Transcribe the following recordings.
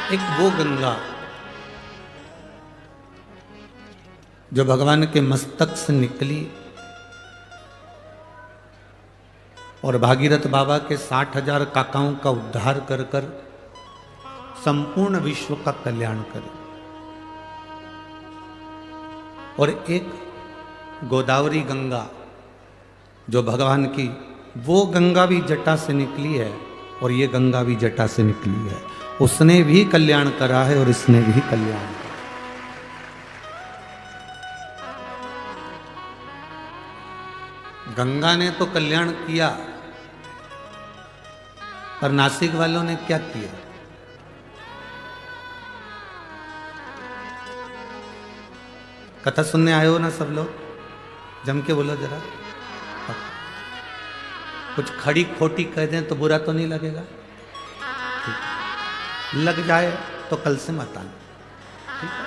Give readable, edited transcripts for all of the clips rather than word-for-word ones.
एक वो गंगा जो भगवान के मस्तक से निकली और भागीरथ बाबा के 60,000 काकाओं का उद्धार कर कर संपूर्ण विश्व का कल्याण करे। और एक गोदावरी गंगा जो भगवान की, वो गंगा भी जटा से निकली है और ये गंगा भी जटा से निकली है। उसने भी कल्याण करा है और इसने भी कल्याण करा। गंगा ने तो कल्याण किया, पर नासिक वालों ने क्या किया? कथा सुनने आए हो ना सब लोग? जम के बोलो जरा। कुछ खड़ी खोटी कह दें तो बुरा तो नहीं लगेगा? लग जाए तो कल से मत आना, ठीक है?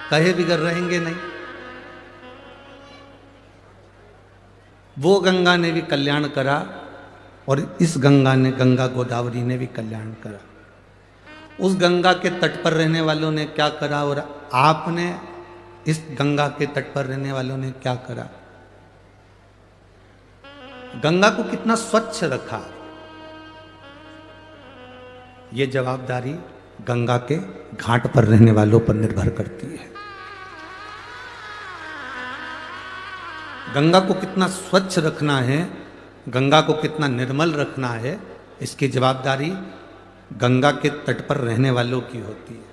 कहे बिगड़ रहेंगे नहीं। वो गंगा ने भी कल्याण करा और इस गंगा ने, गंगा गोदावरी ने भी कल्याण करा। उस गंगा के तट पर रहने वालों ने क्या करा और आपने इस गंगा के तट पर रहने वालों ने क्या करा? गंगा को कितना स्वच्छ रखा, ये जवाबदारी गंगा के घाट पर रहने वालों पर निर्भर करती है। गंगा को कितना स्वच्छ रखना है, गंगा को कितना निर्मल रखना है, इसकी जवाबदारी गंगा के तट पर रहने वालों की होती है।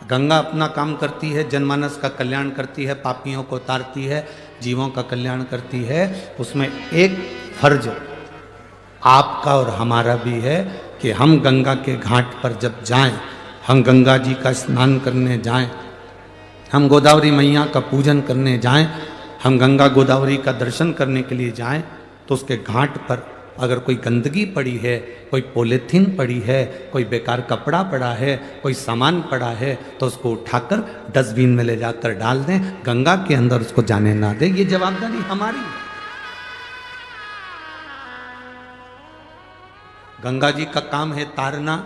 गंगा अपना काम करती है, जनमानस का कल्याण करती है, पापियों को उतारती है, जीवों का कल्याण करती है। उसमें एक फर्ज आपका और हमारा भी है कि हम गंगा के घाट पर जब जाएं, हम गंगा जी का स्नान करने जाएं, हम गोदावरी मैया का पूजन करने जाएं, हम गंगा गोदावरी का दर्शन करने के लिए जाएं, तो उसके घाट पर अगर कोई गंदगी पड़ी है, कोई पॉलीथीन पड़ी है, कोई बेकार कपड़ा पड़ा है, कोई सामान पड़ा है, तो उसको उठाकर डस्टबिन में ले जाकर डाल दें, गंगा के अंदर उसको जाने ना दें। ये जवाबदारी हमारी है। गंगा जी का काम है तारना,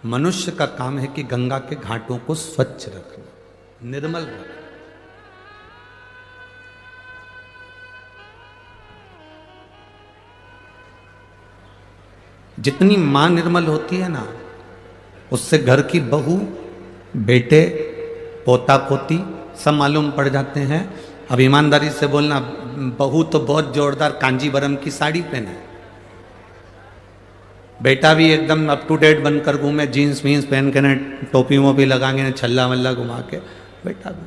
मनुष्य का काम है कि गंगा के घाटों को स्वच्छ रखना, निर्मल रखना। जितनी मां निर्मल होती है ना, उससे घर की बहू, बेटे, पोता पोती सब मालूम पड़ जाते हैं। अब ईमानदारी से बोलना, बहू तो बहुत जोरदार कांजीवरम की साड़ी पहने, बेटा भी एकदम अप टू डेट बनकर घूमे, जीन्स वीन्स पहन के, न टोपी वोपी लगाएंगे, न छल्ला वल्ला घुमा के, बेटा भी।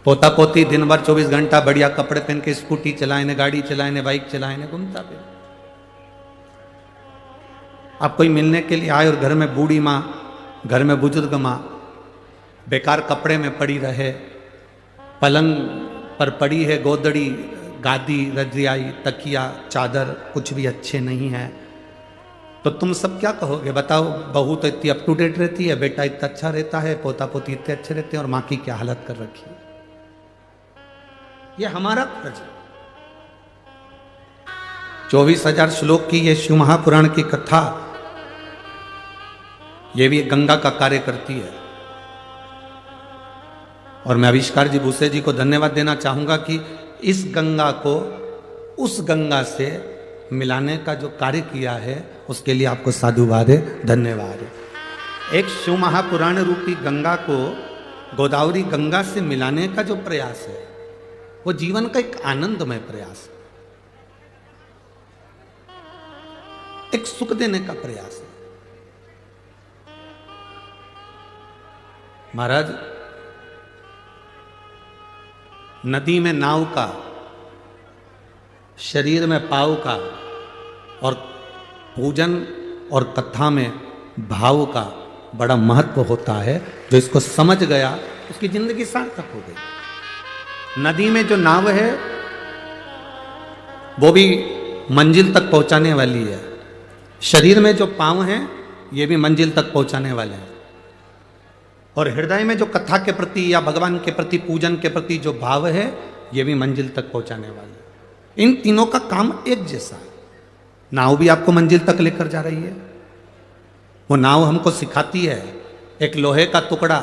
पोता पोती दिन भर 24 घंटा बढ़िया कपड़े पहन के स्कूटी चलाए, न गाड़ी चलाए, न बाइक चलाए, न घूमता भी। आप कोई मिलने के लिए आए और घर में बूढ़ी माँ, घर में बुजुर्ग माँ बेकार कपड़े में पड़ी रहे, पलंग पर पड़ी है गोदड़ी, गादी, रजाई, तकिया, चादर कुछ भी अच्छे नहीं है, तो तुम सब क्या कहोगे? बताओ। बहू तो इतनी अप टू डेट रहती है, बेटा इतना अच्छा रहता है, पोता पोती इतने अच्छे रहते हैं, और माँ की क्या हालत कर रखी है। ये हमारा फर्ज है। 24,000 श्लोक की ये शिव महापुराण की कथा, ये भी गंगा का कार्य करती है। और मैं आविष्कार जी भूसे जी को धन्यवाद देना चाहूंगा कि इस गंगा को उस गंगा से मिलाने का जो कार्य किया है, उसके लिए आपको साधुवाद है, धन्यवाद है। एक शिव महापुराण रूपी गंगा को गोदावरी गंगा से मिलाने का जो प्रयास है, वो जीवन का एक आनंदमय प्रयास है, एक सुख देने का प्रयास है। महाराज, नदी में नाव का, शरीर में पाव का, और पूजन और कथा में भाव का बड़ा महत्व होता है। जो इसको समझ गया उसकी जिंदगी सार्थक हो गई। नदी में जो नाव है वो भी मंजिल तक पहुंचाने वाली है, शरीर में जो पांव हैं ये भी मंजिल तक पहुंचाने वाले हैं, और हृदय में जो कथा के प्रति या भगवान के प्रति, पूजन के प्रति जो भाव है, ये भी मंजिल तक पहुंचाने वाले हैं। इन तीनों का काम एक जैसा है। नाव भी आपको मंजिल तक लेकर जा रही है। वो नाव हमको सिखाती है, एक लोहे का टुकड़ा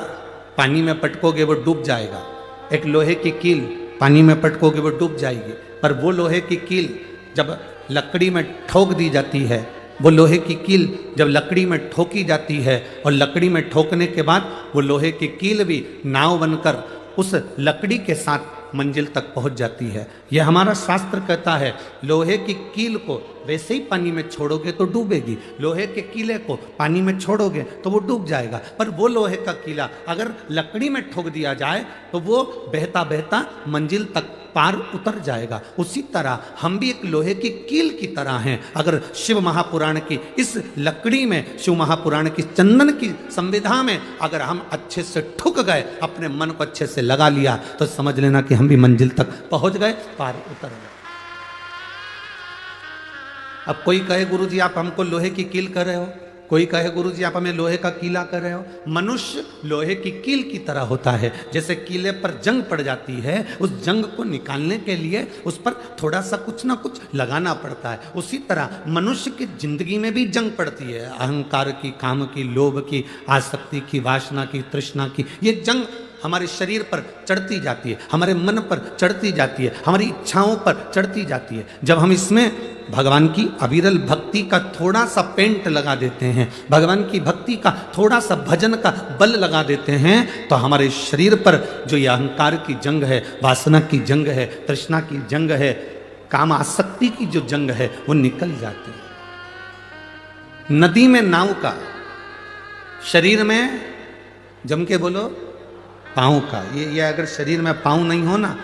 पानी में पटकोगे वो डूब जाएगा, एक लोहे की कील पानी में पटकोगे वो डूब जाएगी। पर वो लोहे की कील जब लकड़ी में ठोक दी जाती है, वो लोहे की कील जब लकड़ी में ठोकी जाती है और लकड़ी में ठोकने के बाद वो लोहे की कील भी नाव बनकर उस लकड़ी के साथ मंजिल तक पहुंच जाती है। यह हमारा शास्त्र कहता है, लोहे की कील को वैसे ही पानी में छोड़ोगे तो डूबेगी, लोहे के कीले को पानी में छोड़ोगे तो वो डूब जाएगा। पर वो लोहे का कीला अगर लकड़ी में ठोक दिया जाए तो वो बहता बहता मंजिल तक पार उतर जाएगा। उसी तरह हम भी एक लोहे की कील की तरह हैं। अगर शिव महापुराण की इस लकड़ी में, शिव महापुराण की चंदन की संविधा में अगर हम अच्छे से ठुक गए, अपने मन को अच्छे से लगा लिया, तो समझ लेना कि हम भी मंजिल तक पहुंच गए, पार उतर गए। अब कोई कहे गुरुजी आप हमको लोहे की कील कर रहे हो, कोई कहे गुरुजी आप हमें लोहे का कीला कर रहे हो। मनुष्य लोहे की कील की तरह होता है। जैसे कीले पर जंग पड़ जाती है, उस जंग को निकालने के लिए उस पर थोड़ा सा कुछ ना कुछ लगाना पड़ता है। उसी तरह मनुष्य की जिंदगी में भी जंग पड़ती है, अहंकार की, काम की, लोभ की, आसक्ति की, वासना की, तृष्णा की। ये जंग हमारे शरीर पर चढ़ती जाती है, हमारे मन पर चढ़ती जाती है, हमारी इच्छाओं पर चढ़ती जाती है। जब हम इसमें भगवान की अविरल भक्ति का थोड़ा सा पेंट लगा देते हैं, भगवान की भक्ति का थोड़ा सा भजन का बल लगा देते हैं, तो हमारे शरीर पर जो ये अहंकार की जंग है, वासना की जंग है, तृष्णा की जंग है, काम आसक्ति की जो जंग है, वो निकल जाती है। नदी में नाव का, शरीर में जम के बोलो पाँव का। ये अगर शरीर में पाँव नहीं हो ना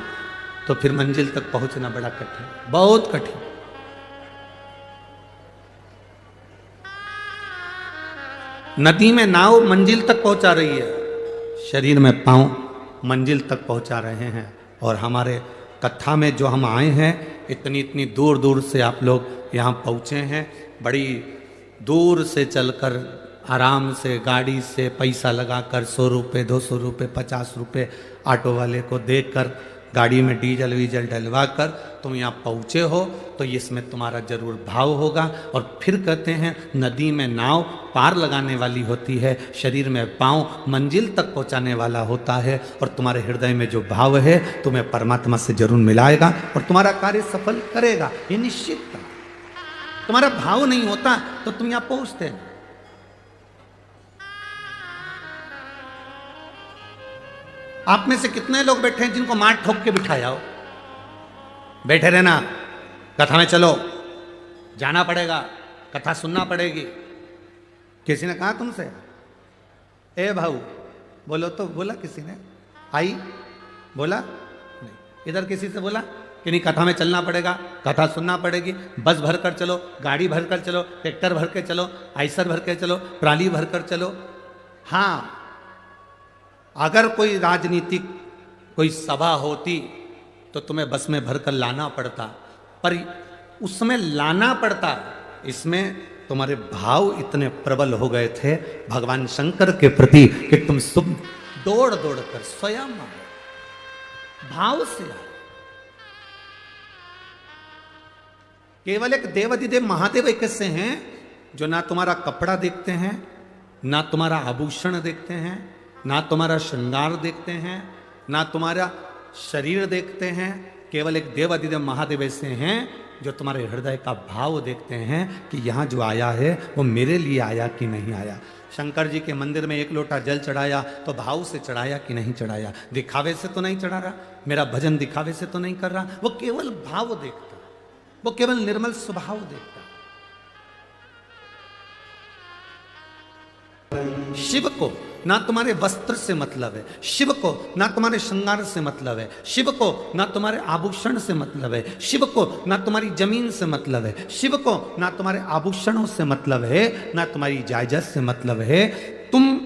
तो फिर मंजिल तक पहुंचना बड़ा कठिन, बहुत कठिन। नदी में नाव मंजिल तक पहुंचा रही है, शरीर में पाँव मंजिल तक पहुंचा रहे हैं। और हमारे कथा में जो हम आए हैं, इतनी इतनी दूर दूर से आप लोग यहाँ पहुँचे हैं, बड़ी दूर से चलकर आराम से गाड़ी से पैसा लगाकर 100 रुपये, 200 रुपये, 50 रुपये ऑटो वाले को देकर, गाड़ी में डीजल वीजल डलवा कर तुम यहाँ पहुँचे हो, तो इसमें तुम्हारा जरूर भाव होगा। और फिर कहते हैं नदी में नाव पार लगाने वाली होती है, शरीर में पाँव मंजिल तक पहुँचाने वाला होता है। और तुम्हारे हृदय में जो भाव है तुम्हें परमात्मा से जरूर मिलाएगा और तुम्हारा कार्य सफल करेगा, ये निश्चित था। तुम्हारा भाव नहीं होता तो तुम यहाँ पहुँचते। आप में से कितने लोग बैठे हैं जिनको मार ठोक के बिठाया हो? बैठे रहना, कथा में चलो, जाना पड़ेगा, कथा सुनना पड़ेगी। किसी ने कहा तुमसे ए भाऊ बोलो, तो बोला किसी ने आई, बोला नहीं। इधर किसी से बोला कि नहीं कथा में चलना पड़ेगा, कथा सुनना पड़ेगी, बस भर कर चलो, गाड़ी भर कर चलो, ट्रैक्टर भर के चलो, आइसर भर के चलो, ट्राली भर कर चलो। हाँ, अगर कोई राजनीतिक कोई सभा होती तो तुम्हें बस में भरकर लाना पड़ता, पर उसमें लाना पड़ता, इसमें तुम्हारे भाव इतने प्रबल हो गए थे भगवान शंकर के प्रति कि तुम सब दौड़ दौड़ कर स्वयं भाव से आए। केवल एक देवाधिदेव महादेव एक ऐसे हैं जो ना तुम्हारा कपड़ा देखते हैं, ना तुम्हारा आभूषण देखते हैं, ना तुम्हारा श्रृंगार देखते हैं, ना तुम्हारा शरीर देखते हैं। केवल एक देवाधिदेव महादेव ऐसे हैं जो तुम्हारे हृदय का भाव देखते हैं कि यहाँ जो आया है वो मेरे लिए आया कि नहीं आया। शंकर जी के मंदिर में 1 लोटा जल चढ़ाया तो भाव से चढ़ाया कि नहीं चढ़ाया, दिखावे से तो नहीं चढ़ा रहा, मेरा भजन दिखावे से तो नहीं कर रहा, वो केवल भाव देखता, वो केवल निर्मल स्वभाव देखता। शिव को ना तुम्हारे वस्त्र से मतलब है, शिव को ना तुम्हारे श्रृंगार से मतलब है, शिव को ना तुम्हारे आभूषण से मतलब है, शिव को ना तुम्हारी जमीन से मतलब है, शिव को ना तुम्हारे आभूषणों से मतलब है, ना तुम्हारी जायदाद से मतलब है। तुम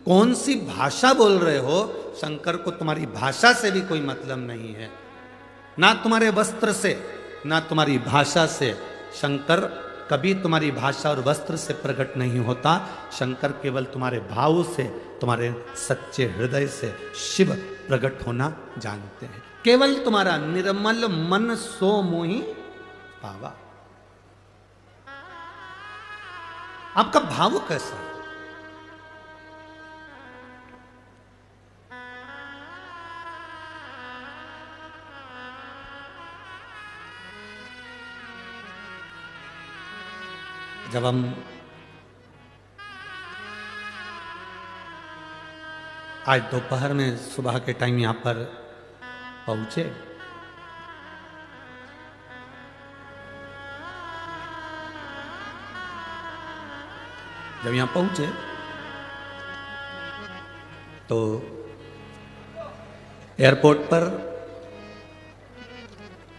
कौन सी भाषा बोल रहे हो, शंकर को तुम्हारी भाषा से भी कोई मतलब नहीं है, ना तुम्हारे वस्त्र से, ना तुम्हारी भाषा से। शंकर कभी तुम्हारी भाषा और वस्त्र से प्रकट नहीं होता, शंकर केवल तुम्हारे भाव से, तुम्हारे सच्चे हृदय से शिव प्रकट होना जानते हैं। केवल तुम्हारा निर्मल मन सो मोहि पावा। आपका भाव कैसा है? जब हम आज दोपहर में सुबह के टाइम यहां पर पहुंचे, जब यहां पहुंचे तो एयरपोर्ट पर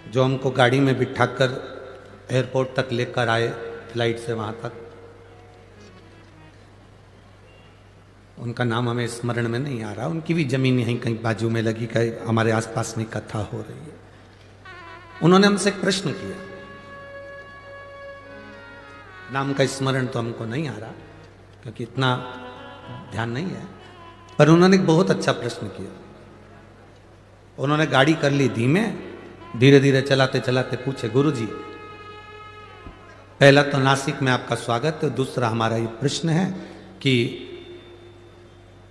जो हमको गाड़ी में बिठाकर एयरपोर्ट तक लेकर आए, फ्लाइट से वहां तक, उनका नाम हमें स्मरण में नहीं आ रहा। उनकी भी जमीन यहीं कहीं बाजू में लगी, कहीं हमारे आसपास में कथा हो रही है। उन्होंने हमसे एक प्रश्न किया, नाम का स्मरण तो हमको नहीं आ रहा क्योंकि इतना ध्यान नहीं है, पर उन्होंने एक बहुत अच्छा प्रश्न किया। उन्होंने गाड़ी कर ली धीमे, धीरे धीरे चलाते चलाते पूछे, गुरुजी पहला तो नासिक में आपका स्वागत है, दूसरा हमारा ये प्रश्न है कि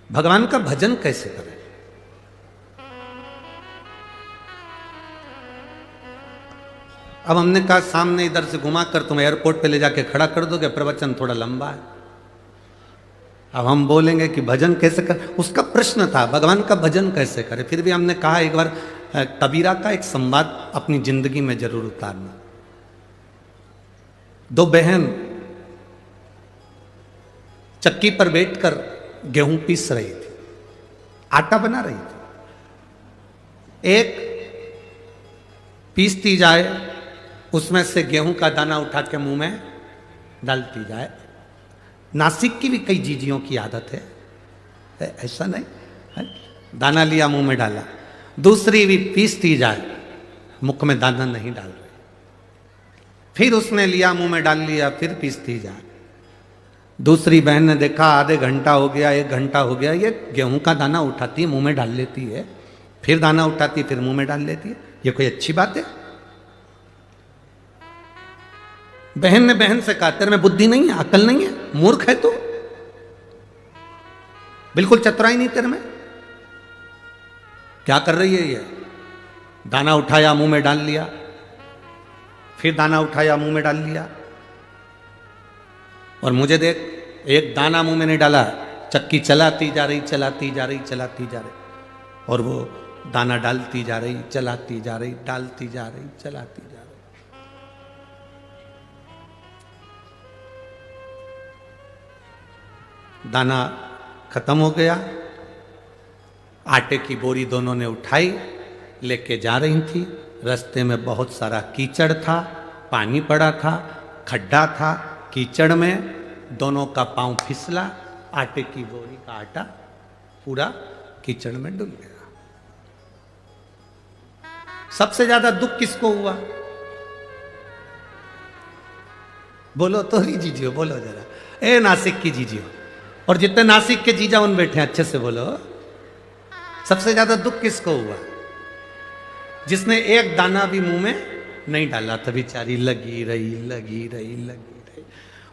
भगवान का भजन कैसे करें? अब हमने कहा सामने इधर से घुमाकर तुम एयरपोर्ट पे ले जाके खड़ा कर दोगे, प्रवचन थोड़ा लंबा है। अब हम बोलेंगे कि भजन कैसे कर, उसका प्रश्न था भगवान का भजन कैसे करें। फिर भी हमने कहा एक बार कबीरा का एक संवाद अपनी जिंदगी में जरूर उतारना। दो बहन चक्की पर बैठकर गेहूं पीस रही थी, आटा बना रही थी। एक पीसती जाए, उसमें से गेहूं का दाना उठा के मुंह में डालती जाए। नासिक की भी कई जीजियों की आदत है, ऐसा नहीं है? दाना लिया मुंह में डाला। दूसरी भी पीसती जाए, मुख में दाना नहीं डाल रही, फिर उसने लिया मुंह में डाल लिया, फिर पीसती जाए। दूसरी बहन ने देखा आधे घंटा हो गया, 1 घंटा हो गया, ये गेहूं का दाना उठाती है मुंह में डाल लेती है, फिर दाना उठाती है फिर मुंह में डाल लेती है, ये कोई अच्छी बात है? बहन ने बहन से कहा तेरे में बुद्धि नहीं है, अकल नहीं है, मूर्ख है तू, बिल्कुल चतुराई नहीं तेरे में, क्या कर रही है ये? दाना उठाया मुंह में डाल लिया, फिर दाना उठाया मुंह में डाल लिया, और मुझे देख एक दाना मुंह में नहीं डाला, चक्की चलाती जा रही, चलाती जा रही, चलाती जा रही, और वो दाना डालती जा रही, चलाती जा रही, डालती जा रही, चलाती जा रही। दाना खत्म हो गया, आटे की बोरी दोनों ने उठाई, लेके जा रही थी। रास्ते में बहुत सारा कीचड़ था, पानी पड़ा था, खड्डा था, कीचड़ में दोनों का पांव फिसला, आटे की बोरी का आटा पूरा कीचड़ में डूब गया। सबसे ज्यादा दुख किसको हुआ? बोलो तो ही जीजियो, बोलो जरा, ए नासिक की जीजियो, और जितने नासिक के जीजा उन बैठे अच्छे से बोलो, सबसे ज्यादा दुख किसको हुआ? जिसने एक दाना भी मुंह में नहीं डाला था, बेचारी लगी रही, लगी रही, लगी रही,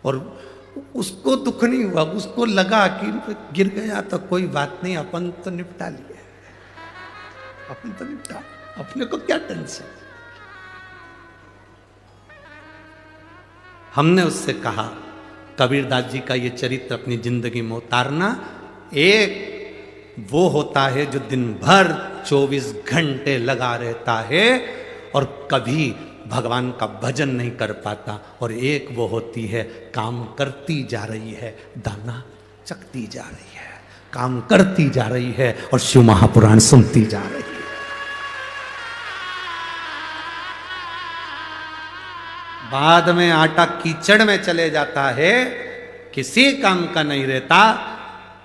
और उसको दुख नहीं हुआ, उसको लगा कि गिर गया तो कोई बात नहीं, अपन तो निपटा लिए, अपन तो निपटा, अपने को क्या टेंशन। हमने उससे कहा कबीरदास जी का ये चरित्र अपनी जिंदगी में उतारना। एक वो होता है जो दिन भर 24 घंटे लगा रहता है और कभी भगवान का भजन नहीं कर पाता, और एक वो होती है काम करती जा रही है, दाना चकती जा रही है, काम करती जा रही है और शिव महापुराण सुनती जा रही है। बाद में आटा कीचड़ में चले जाता है, किसी काम का नहीं रहता।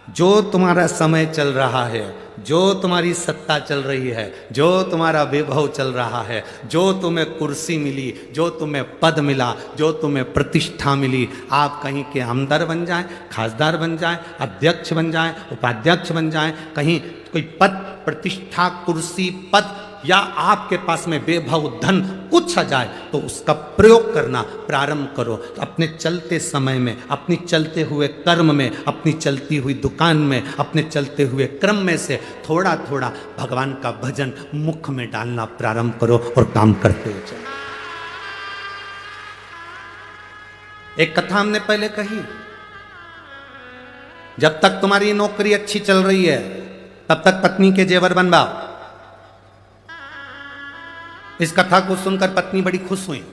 जो तुम्हारा समय चल रहा है, जो तुम्हारी सत्ता चल रही है, जो तुम्हारा वैभव चल रहा है, जो तुम्हें कुर्सी मिली, जो तुम्हें पद मिला, जो तुम्हें प्रतिष्ठा मिली, आप कहीं के आमदार बन जाएं, खासदार बन जाएं, अध्यक्ष बन जाएं, उपाध्यक्ष बन जाएं, कहीं कोई पद प्रतिष्ठा कुर्सी पद या आपके पास में बेभव धन कुछ आ जाए तो उसका प्रयोग करना प्रारंभ करो। अपने चलते समय में, अपनी चलते हुए कर्म में, अपनी चलती हुई दुकान में, अपने चलते हुए क्रम में से थोड़ा थोड़ा भगवान का भजन मुख में डालना प्रारंभ करो और काम करते चलो। एक कथा हमने पहले कही, जब तक तुम्हारी नौकरी अच्छी चल रही है तब तक पत्नी के जेवर बनवाओ। इस कथा को सुनकर पत्नी बड़ी खुश हुई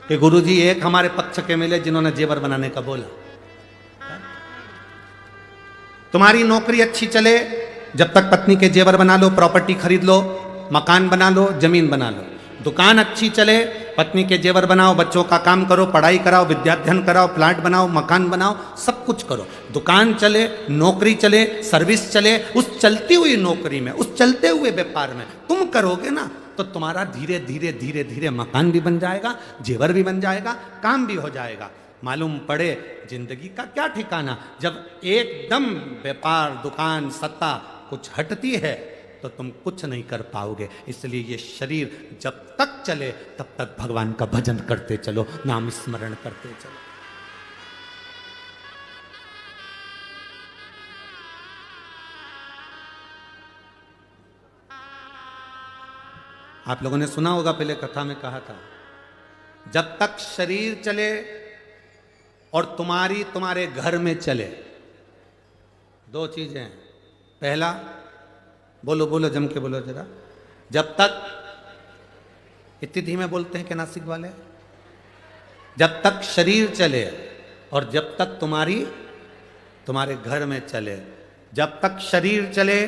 कि गुरुजी एक हमारे पक्ष के मिले जिन्होंने जेवर बनाने का बोला। तुम्हारी नौकरी अच्छी चले जब तक पत्नी के जेवर बना लो, प्रॉपर्टी खरीद लो, मकान बना लो, जमीन बना लो। दुकान अच्छी चले, पत्नी के जेवर बनाओ, बच्चों का काम करो, पढ़ाई कराओ, विद्याध्ययन कराओ, प्लाट बनाओ, मकान बनाओ, सब कुछ करो। दुकान चले, नौकरी चले, सर्विस चले। उस चलती हुई नौकरी में, उस चलते हुए व्यापार में तुम करोगे ना तो तुम्हारा धीरे धीरे धीरे धीरे मकान भी बन जाएगा, जेवर भी बन जाएगा, काम भी हो जाएगा। मालूम पड़े जिंदगी का क्या ठिकाना, जब एकदम व्यापार, दुकान, सत्ता कुछ हटती है तो तुम कुछ नहीं कर पाओगे। इसलिए ये शरीर जब तक चले तब तक भगवान का भजन करते चलो, नाम स्मरण करते चलो। आप लोगों ने सुना होगा, पहले कथा में कहा था, जब तक शरीर चले और तुम्हारे घर में चले, दो चीजें हैं। पहला, बोलो बोलो जम के बोलो जरा, जब तक, इतनी धीमे बोलते हैं कि नासिक वाले, जब तक शरीर चले और जब तक तुम्हारे घर में चले। जब तक शरीर चले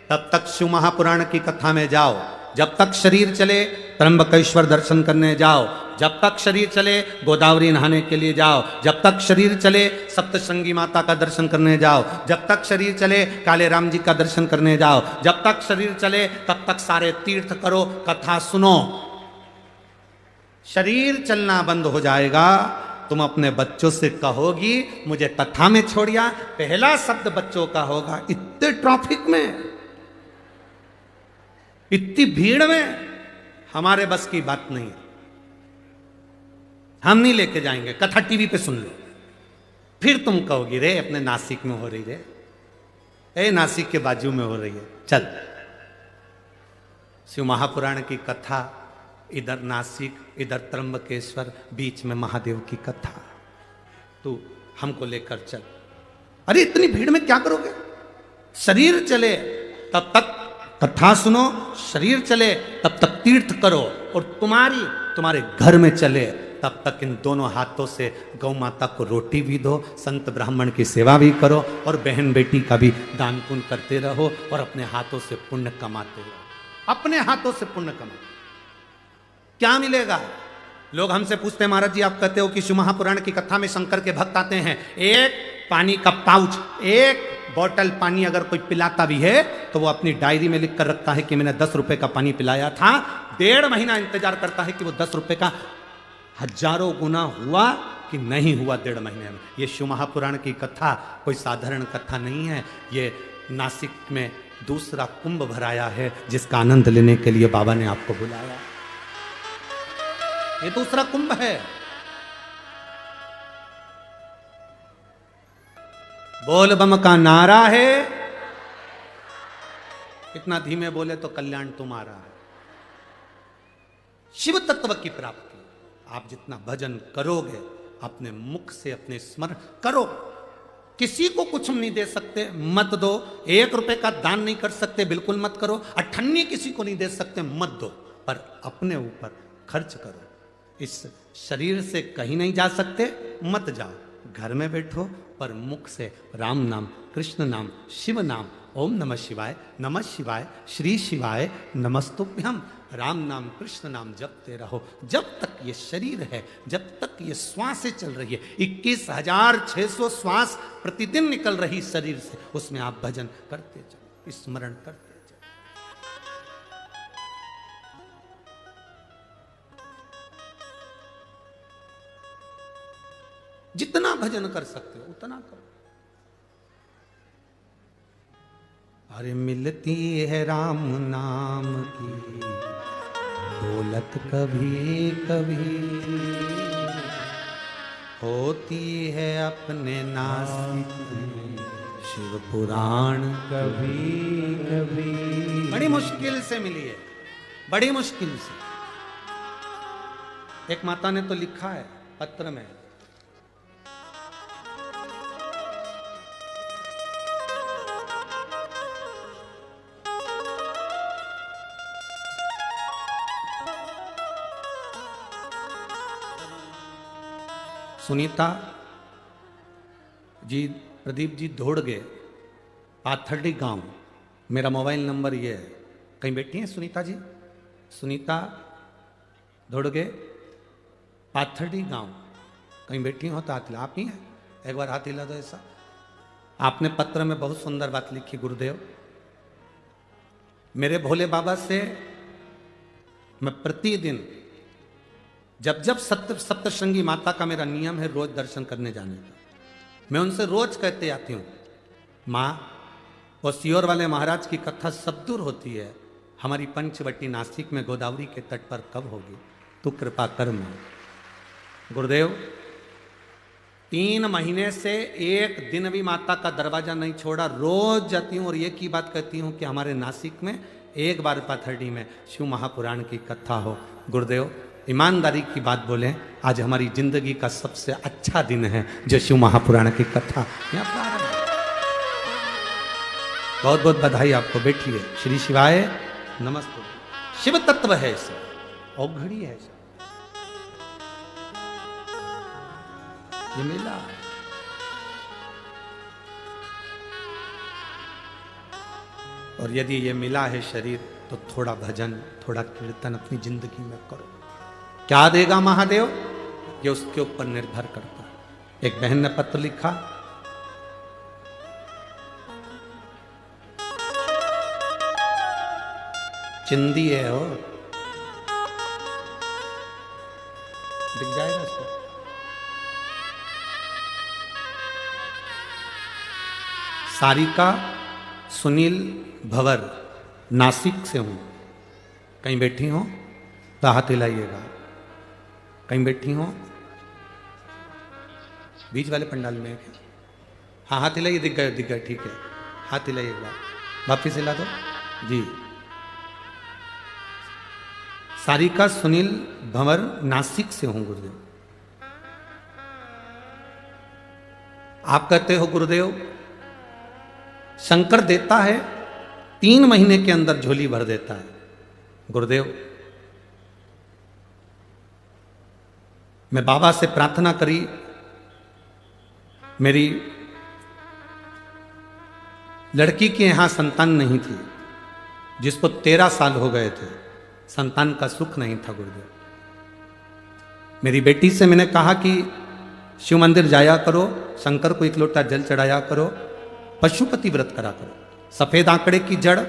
तब तक शिव महापुराण की कथा में जाओ, जब तक शरीर चले त्र्यंबकेश्वर दर्शन करने जाओ, जब तक शरीर चले गोदावरी नहाने के लिए जाओ, जब तक शरीर चले सप्तशृंगी माता का दर्शन करने जाओ, जब तक शरीर चले काले राम जी का दर्शन करने जाओ, जब तक शरीर चले तब तक सारे तीर्थ करो, कथा सुनो। शरीर चलना बंद हो जाएगा, तुम अपने बच्चों से कहोगी मुझे कथा में छोड़िया। पहला शब्द बच्चों का होगा, इतने ट्रैफिक में, इतनी भीड़ में हमारे बस की बात नहीं, हम नहीं लेके जाएंगे, कथा टीवी पे सुन लो। फिर तुम कहोगी रे अपने नासिक में हो रही रे, ए नासिक के बाजू में हो रही है, चल। शिव महापुराण की कथा, इधर नासिक, इधर त्र्यंबकेश्वर, बीच में महादेव की कथा, तू हमको लेकर चल। अरे इतनी भीड़ में क्या करोगे? शरीर चले तब तक कथा सुनो, शरीर चले तब तक तीर्थ करो, और तुम्हारे घर में चले तब तक इन दोनों हाथों से गौ माता को रोटी भी दो, संत ब्राह्मण की सेवा भी करो, और बहन बेटी का भी दान पुण्य करते रहो, और अपने हाथों से पुण्य कमाते रहो। अपने हाथों से पुण्य कमाओ, क्या मिलेगा? लोग हमसे पूछते हैं महाराज जी आप कहते हो कि शिव महापुराण की कथा में शंकर के भक्त आते हैं, एक पानी का पाउच, एक बॉटल पानी अगर कोई पिलाता भी है तो वो अपनी डायरी में लिख कर रखता है कि मैंने 10 रुपए का पानी पिलाया था। 1.5 महीना इंतजार करता है कि वो 10 रुपए का हजारों गुना हुआ कि नहीं हुआ 1.5 महीने में। ये शिव महापुराण की कथा कोई साधारण कथा नहीं है, ये नासिक में दूसरा कुंभ भराया है जिसका आनंद लेने के लिए बाबा ने आपको बुलाया। ये दूसरा कुंभ है। बोल बम का नारा है, इतना धीमे बोले तो कल्याण तुम्हारा है। शिव तत्व की प्राप्ति, आप जितना भजन करोगे अपने मुख से, अपने स्मरण करो। किसी को कुछ नहीं दे सकते, मत दो। 1 रुपए का दान नहीं कर सकते, बिल्कुल मत करो। अठन्नी किसी को नहीं दे सकते, मत दो। पर अपने ऊपर खर्च करो। इस शरीर से कहीं नहीं जा सकते, मत जाओ, घर में बैठो, पर मुख से राम नाम, कृष्ण नाम, शिव नाम, ओम नमः शिवाय, नमः शिवाय, श्री शिवाय नमस्तुभ्यम, राम नाम कृष्ण नाम जपते रहो। जब तक ये शरीर है, जब तक ये श्वासें चल रही है, 21,600 श्वास प्रतिदिन निकल रही शरीर से, उसमें आप भजन करते चलो, स्मरण करते। जितना भजन कर सकते हो उतना करो। अरे मिलती है राम नाम की दौलत कभी कभी, होती है अपने नासिक में शिव पुराण कभी कभी। बड़ी मुश्किल से मिली है, बड़ी मुश्किल से। एक माता ने तो लिखा है पत्र में, सुनीता जी, प्रदीप जी धोड़गे, पाथर्डी गांव, मेरा मोबाइल नंबर ये है। कहीं बैठी हैं सुनीता जी? सुनीता धोड़गे, पाथर्डी गांव, कहीं बैठी हो तो हाथ हिला। आप ही हैं? एक बार हाथ हिला दो ऐसा। आपने पत्र में बहुत सुंदर बात लिखी, गुरुदेव मेरे भोले बाबा से मैं प्रतिदिन जब जब सप्तशृंगी माता का मेरा नियम है रोज दर्शन करने जाने का, मैं उनसे रोज कहते आती हूँ, माँ वो सियोर वाले महाराज की कथा सब दूर होती है, हमारी पंचवटी नासिक में गोदावरी के तट पर कब होगी? तू कृपा कर माँ। गुरुदेव 3 महीने से एक दिन भी माता का दरवाजा नहीं छोड़ा, रोज जाती हूँ और एक ही बात कहती हूँ कि हमारे नासिक में एक बार पाथर्डी में शिव महापुराण की कथा हो। गुरुदेव ईमानदारी की बात बोलें, आज हमारी जिंदगी का सबसे अच्छा दिन है जो शिव महापुराण की कथा यहाँ प्रारंभ। बहुत बहुत बधाई आपको। बैठिए। श्री शिवाय नमस्ते। शिव तत्व है इसे, औघड़ी है इसे, ये मिला। और यदि ये मिला है शरीर तो थोड़ा भजन, थोड़ा कीर्तन अपनी जिंदगी में करो। क्या देगा महादेव, ये उसके ऊपर निर्भर करता है। एक बहन ने पत्र लिखा, चिंदी है हो, दिख जाएगा इसको। सारिका सुनील भवर, नासिक से हूं, कहीं बैठी हो तो हाथ हिलाइएगा। कहीं बैठी हो बीच वाले पंडाल में है? हाँ हाथ हिलाइए। दिख गए ठीक है। हाथ हिलाइए एक बार, वापिस हिला दो जी। सारिका सुनील भंवर, नासिक से हूं गुरुदेव। आप कहते हो गुरुदेव शंकर देता है 3 महीने के अंदर झोली भर देता है। गुरुदेव मैं बाबा से प्रार्थना करी, मेरी लड़की के यहां संतान नहीं थी, जिसको 13 साल हो गए थे, संतान का सुख नहीं था गुरुदेव। मेरी बेटी से मैंने कहा कि शिव मंदिर जाया करो, शंकर को 1 लोटा जल चढ़ाया करो, पशुपति व्रत करा करो। सफेद आंकड़े की जड़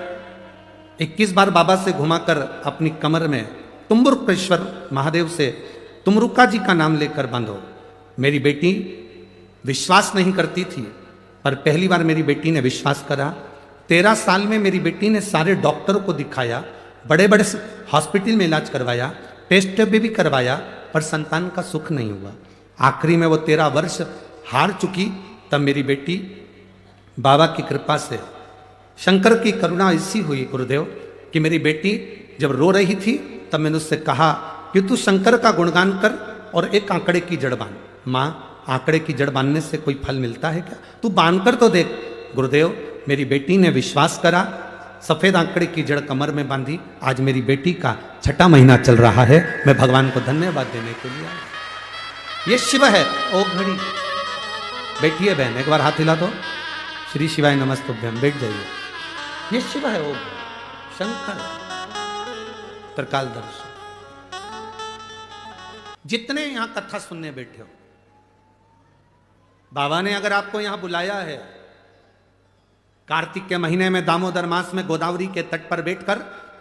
21 बार बाबा से घुमाकर अपनी कमर में तुम्बुरुकेश्वर महादेव से तुमरुका जी का नाम लेकर बांधो। मेरी बेटी विश्वास नहीं करती थी, पर पहली बार मेरी बेटी ने विश्वास करा। 13 साल में मेरी बेटी ने सारे डॉक्टरों को दिखाया, बड़े बड़े हॉस्पिटल में इलाज करवाया, टेस्ट भी करवाया, पर संतान का सुख नहीं हुआ। आखिरी में वो 13 वर्ष हार चुकी, तब मेरी बेटी बाबा की कृपा से, शंकर की करुणा ऐसी हुई गुरुदेव कि मेरी बेटी जब रो रही थी तब मैंने उससे कहा कि तू शंकर का गुणगान कर और एक आंकड़े की जड़ बांध। माँ आंकड़े की जड़ बांधने से कोई फल मिलता है क्या? तू बांध कर तो देख। गुरुदेव मेरी बेटी ने विश्वास करा, सफेद आंकड़े की जड़ कमर में बांधी। आज मेरी बेटी का 6ठा महीना चल रहा है। मैं भगवान को धन्यवाद देने के लिए आया। ये शिव है ओ घड़ी। बैठिए बहन, एक बार हाथ हिला दो। श्री शिवाय नमस्तुभ्यम। बैठ जाइए। ये शिव है ओ शंकर त्रिकालदर्शी। जितने यहां कथा सुनने बैठे हो, बाबा ने अगर आपको यहां बुलाया है, कार्तिक के महीने में दामोदर मास में गोदावरी के तट पर बैठकर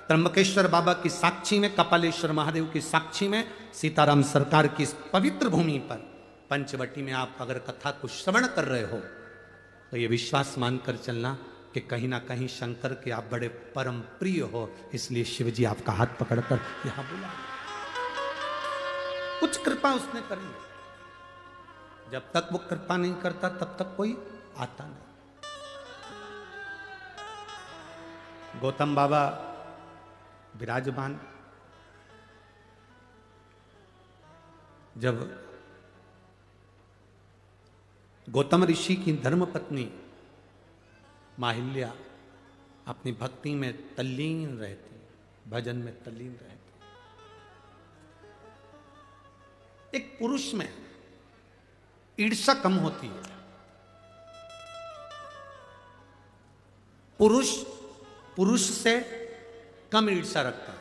त्र्यंबकेश्वर बाबा की साक्षी में, कपालेश्वर महादेव की साक्षी में, सीताराम सरकार की इस पवित्र भूमि पर पंचवटी में आप अगर कथा को श्रवण कर रहे हो तो ये विश्वास मानकर चलना कि कहीं ना कहीं शंकर के आप बड़े परम प्रिय हो, इसलिए शिव जी आपका हाथ पकड़कर यहां बुला। कुछ कृपा उसने करी, जब तक वो कृपा नहीं करता तब तक कोई आता नहीं। गौतम बाबा विराजमान, जब गौतम ऋषि की धर्मपत्नी माहिल्या अपनी भक्ति में तल्लीन रहती, भजन में तल्लीन रहती, एक पुरुष में ईर्ष्या कम होती है। पुरुष से कम ईर्ष्या रखता है।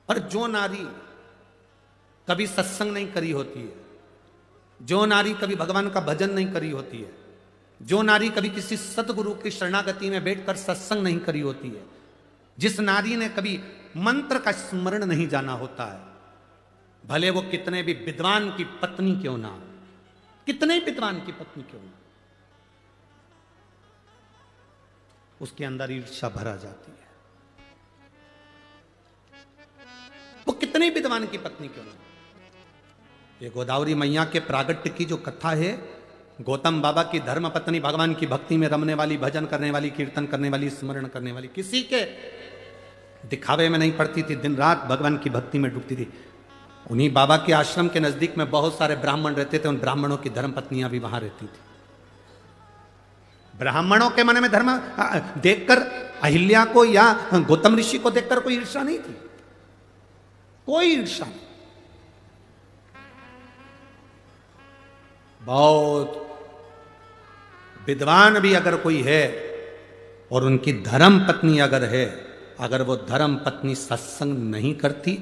पर जो नारी कभी सत्संग नहीं करी होती है, जो नारी कभी भगवान का भजन नहीं करी होती है, जो नारी कभी किसी सतगुरु की शरणागति में बैठकर सत्संग नहीं करी होती है, जिस नारी ने कभी मंत्र का स्मरण नहीं जाना होता है, भले वो कितने भी विद्वान की पत्नी क्यों ना, कितने विद्वान की पत्नी क्यों ना, उसके अंदर ईर्ष्या भरा जाती है। वो कितने विद्वान की पत्नी क्यों ना। ये गोदावरी मैया के प्रागट्य की जो कथा है, गौतम बाबा की धर्म पत्नी भगवान की भक्ति में रमने वाली, भजन करने वाली, कीर्तन करने वाली, स्मरण करने वाली, किसी के दिखावे में नहीं पड़ती थी, दिन रात भगवान की भक्ति में डूबती थी। उन्हीं बाबा के आश्रम के नजदीक में बहुत सारे ब्राह्मण रहते थे, उन ब्राह्मणों की धर्म पत्नियां भी वहां रहती थी। ब्राह्मणों के मन में धर्म देखकर अहिल्या को या गौतम ऋषि को देखकर कोई ईर्ष्या नहीं थी, कोई ईर्ष्या नहीं। बहुत विद्वान भी अगर कोई है और उनकी धर्म पत्नी अगर है, अगर वो धर्म पत्नी सत्संग नहीं करती,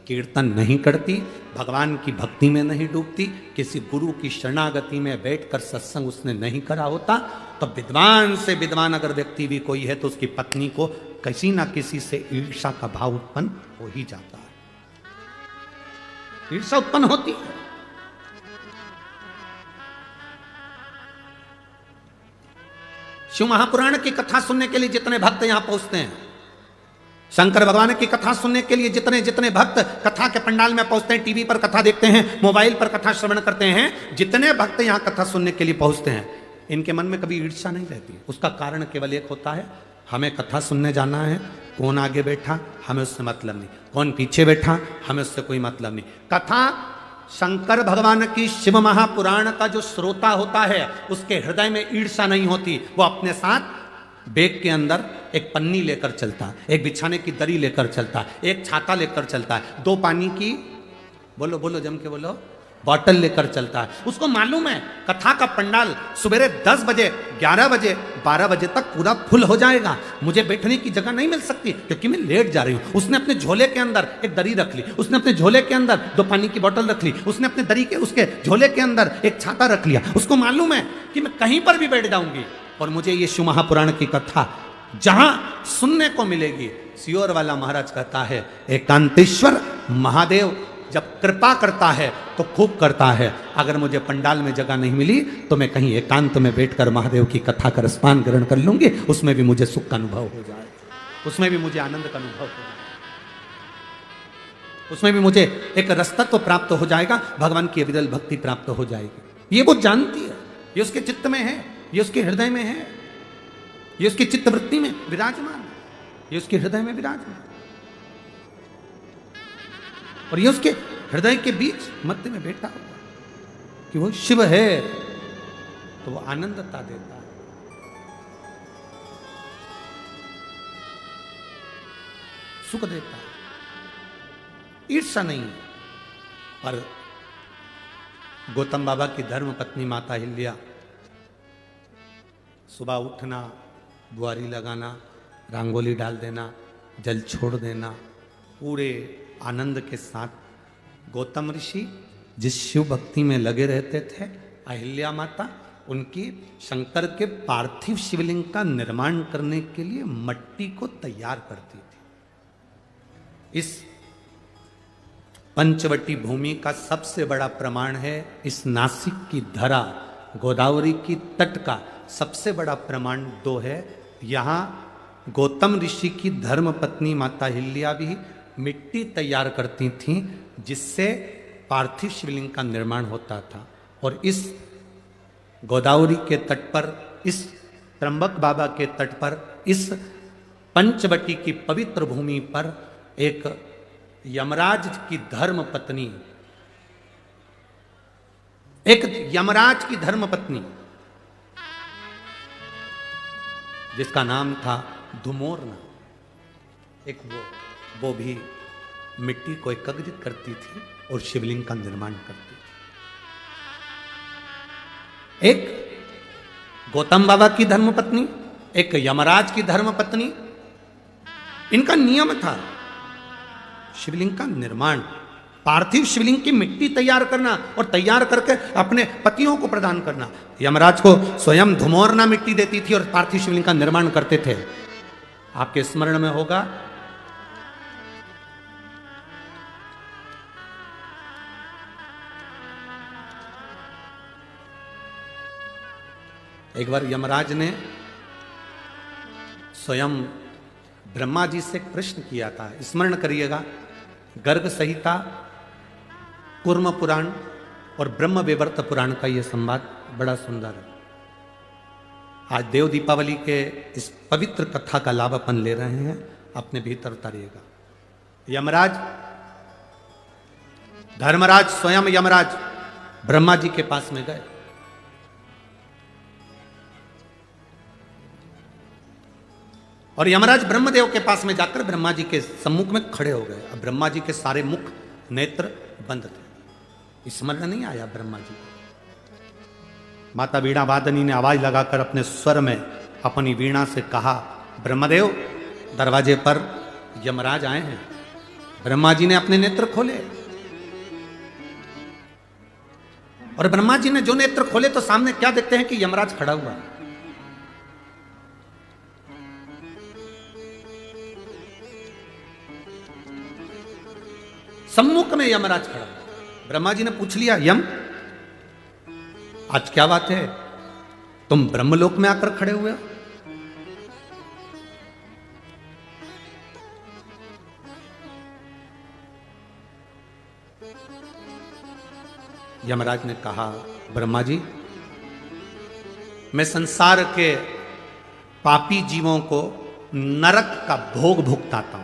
कीर्तन नहीं करती, भगवान की भक्ति में नहीं डूबती, किसी गुरु की शरणागति में बैठकर सत्संग उसने नहीं करा होता, तो विद्वान से विद्वान अगर व्यक्ति भी कोई है तो उसकी पत्नी को किसी ना किसी से ईर्ष्या का भाव उत्पन्न हो ही जाता है। ईर्ष्या उत्पन्न होती है। शिव महापुराण की कथा सुनने के लिए जितने भक्त यहां पहुंचते हैं, शंकर भगवान की कथा सुनने के लिए जितने जितने भक्त कथा के पंडाल में पहुंचते हैं, टीवी पर कथा देखते हैं, मोबाइल पर कथा श्रवण करते हैं, जितने भक्त यहां कथा सुनने के लिए पहुंचते हैं, इनके मन में कभी ईर्ष्या नहीं रहती। उसका कारण केवल एक होता है, हमें कथा सुनने जाना है, कौन आगे बैठा हमें उससे मतलब नहीं, कौन पीछे बैठा हमें उससे कोई मतलब नहीं। कथा शंकर भगवान की शिव महापुराण का जो श्रोता होता है उसके हृदय में ईर्ष्या नहीं होती। वो अपने साथ बैग के अंदर एक पन्नी लेकर चलता है, एक बिछाने की दरी लेकर चलता है, एक छाता लेकर चलता है, 2 पानी की बोलो बोलो जम के बोलो बॉटल लेकर चलता है। उसको मालूम है कथा का पंडाल सुबह 10 बजे 11 बजे 12 बजे तक पूरा फुल हो जाएगा, मुझे बैठने की जगह नहीं मिल सकती क्योंकि मैं लेट जा रही हूँ। उसने अपने झोले के अंदर एक दरी रख ली, उसने अपने झोले के अंदर 2 पानी की बोतल रख ली, उसने अपने दरी के उसके झोले के अंदर एक छाता रख लिया। उसको मालूम है कि मैं कहीं पर भी बैठ जाऊंगी और मुझे ये शिव महापुराण की कथा जहां सुनने को मिलेगी। सियोर वाला महाराज कहता है एकांतेश्वर महादेव जब कृपा करता है तो खूब करता है। अगर मुझे पंडाल में जगह नहीं मिली तो मैं कहीं एकांत में बैठकर महादेव की कथा का रसपान ग्रहण कर लूंगी, उसमें भी मुझे सुख का अनुभव हो जाए, उसमें भी मुझे आनंद का अनुभव हो जाए, उसमें भी मुझे एक रसतत्व प्राप्त हो जाएगा, भगवान की अविरल भक्ति प्राप्त हो जाएगी। ये वो जानती है, ये उसके चित्त में है, ये उसके हृदय में है, ये उसकी चित्तवृत्ति में विराजमान है, ये उसके हृदय में विराजमान, और ये उसके हृदय के बीच मध्य में बैठा हुआ कि वो शिव है तो वो आनंदता देता है। सुख देता है, ईर्ष्या नहीं है। पर गौतम बाबा की धर्म पत्नी माता हिल्या सुबह उठना, बुआरी लगाना, रंगोली डाल देना, जल छोड़ देना, पूरे आनंद के साथ गौतम ऋषि जिस शिव भक्ति में लगे रहते थे, अहिल्या माता उनकी शंकर के पार्थिव शिवलिंग का निर्माण करने के लिए मट्टी को तैयार करती थी। इस पंचवटी भूमि का सबसे बड़ा प्रमाण है इस नासिक की धरा, गोदावरी की तट का सबसे बड़ा प्रमाण दो है। यहाँ गौतम ऋषि की धर्म पत्नी माता हिल्या भी मिट्टी तैयार करती थीं, जिससे पार्थिव शिवलिंग का निर्माण होता था। और इस गोदावरी के तट पर, इस त्र्यंबक बाबा के तट पर, इस पंचवटी की पवित्र भूमि पर एक यमराज की धर्म पत्नी, एक यमराज की धर्म पत्नी जिसका नाम था धुमोरना, एक वो भी मिट्टी को एकत्रित करती थी और शिवलिंग का निर्माण करती थी। एक गौतम बाबा की धर्मपत्नी, एक यमराज की धर्मपत्नी, इनका नियम था शिवलिंग का निर्माण, पार्थिव शिवलिंग की मिट्टी तैयार करना और तैयार करके अपने पतियों को प्रदान करना। यमराज को स्वयं धुमोरना मिट्टी देती थी और पार्थिव शिवलिंग का निर्माण करते थे। आपके स्मरण में होगा एक बार यमराज ने स्वयं ब्रह्मा जी से प्रश्न किया था, स्मरण करिएगा, गर्ग संहिता, कूर्म पुराण और ब्रह्म विवर्त पुराण का यह संवाद बड़ा सुंदर है। आज देव दीपावली के इस पवित्र कथा का लाभ अपन ले रहे हैं, अपने भीतर उतारिएगा। यमराज, धर्मराज स्वयं यमराज ब्रह्मा जी के पास में गए। और यमराज ब्रह्मदेव के पास में जाकर ब्रह्मा जी के सम्मुख में खड़े हो गए। अब ब्रह्मा जी के सारे मुख नेत्र बंद थे, स्मरण नहीं आया ब्रह्मा जी को। माता वीणा वादनी ने आवाज लगाकर अपने स्वर में अपनी वीणा से कहा, ब्रह्मदेव, दरवाजे पर यमराज आए हैं। ब्रह्मा जी ने अपने नेत्र खोले और ब्रह्मा जी ने जो नेत्र खोले तो सामने क्या देखते हैं कि यमराज खड़ा हुआ। सम्मुख में यमराज खड़ा। ब्रह्मा जी ने पूछ लिया, यम, आज क्या बात है, तुम ब्रह्मलोक में आकर खड़े हुए हो? यमराज ने कहा, ब्रह्मा जी, मैं संसार के पापी जीवों को नरक का भोग भुगताता हूं।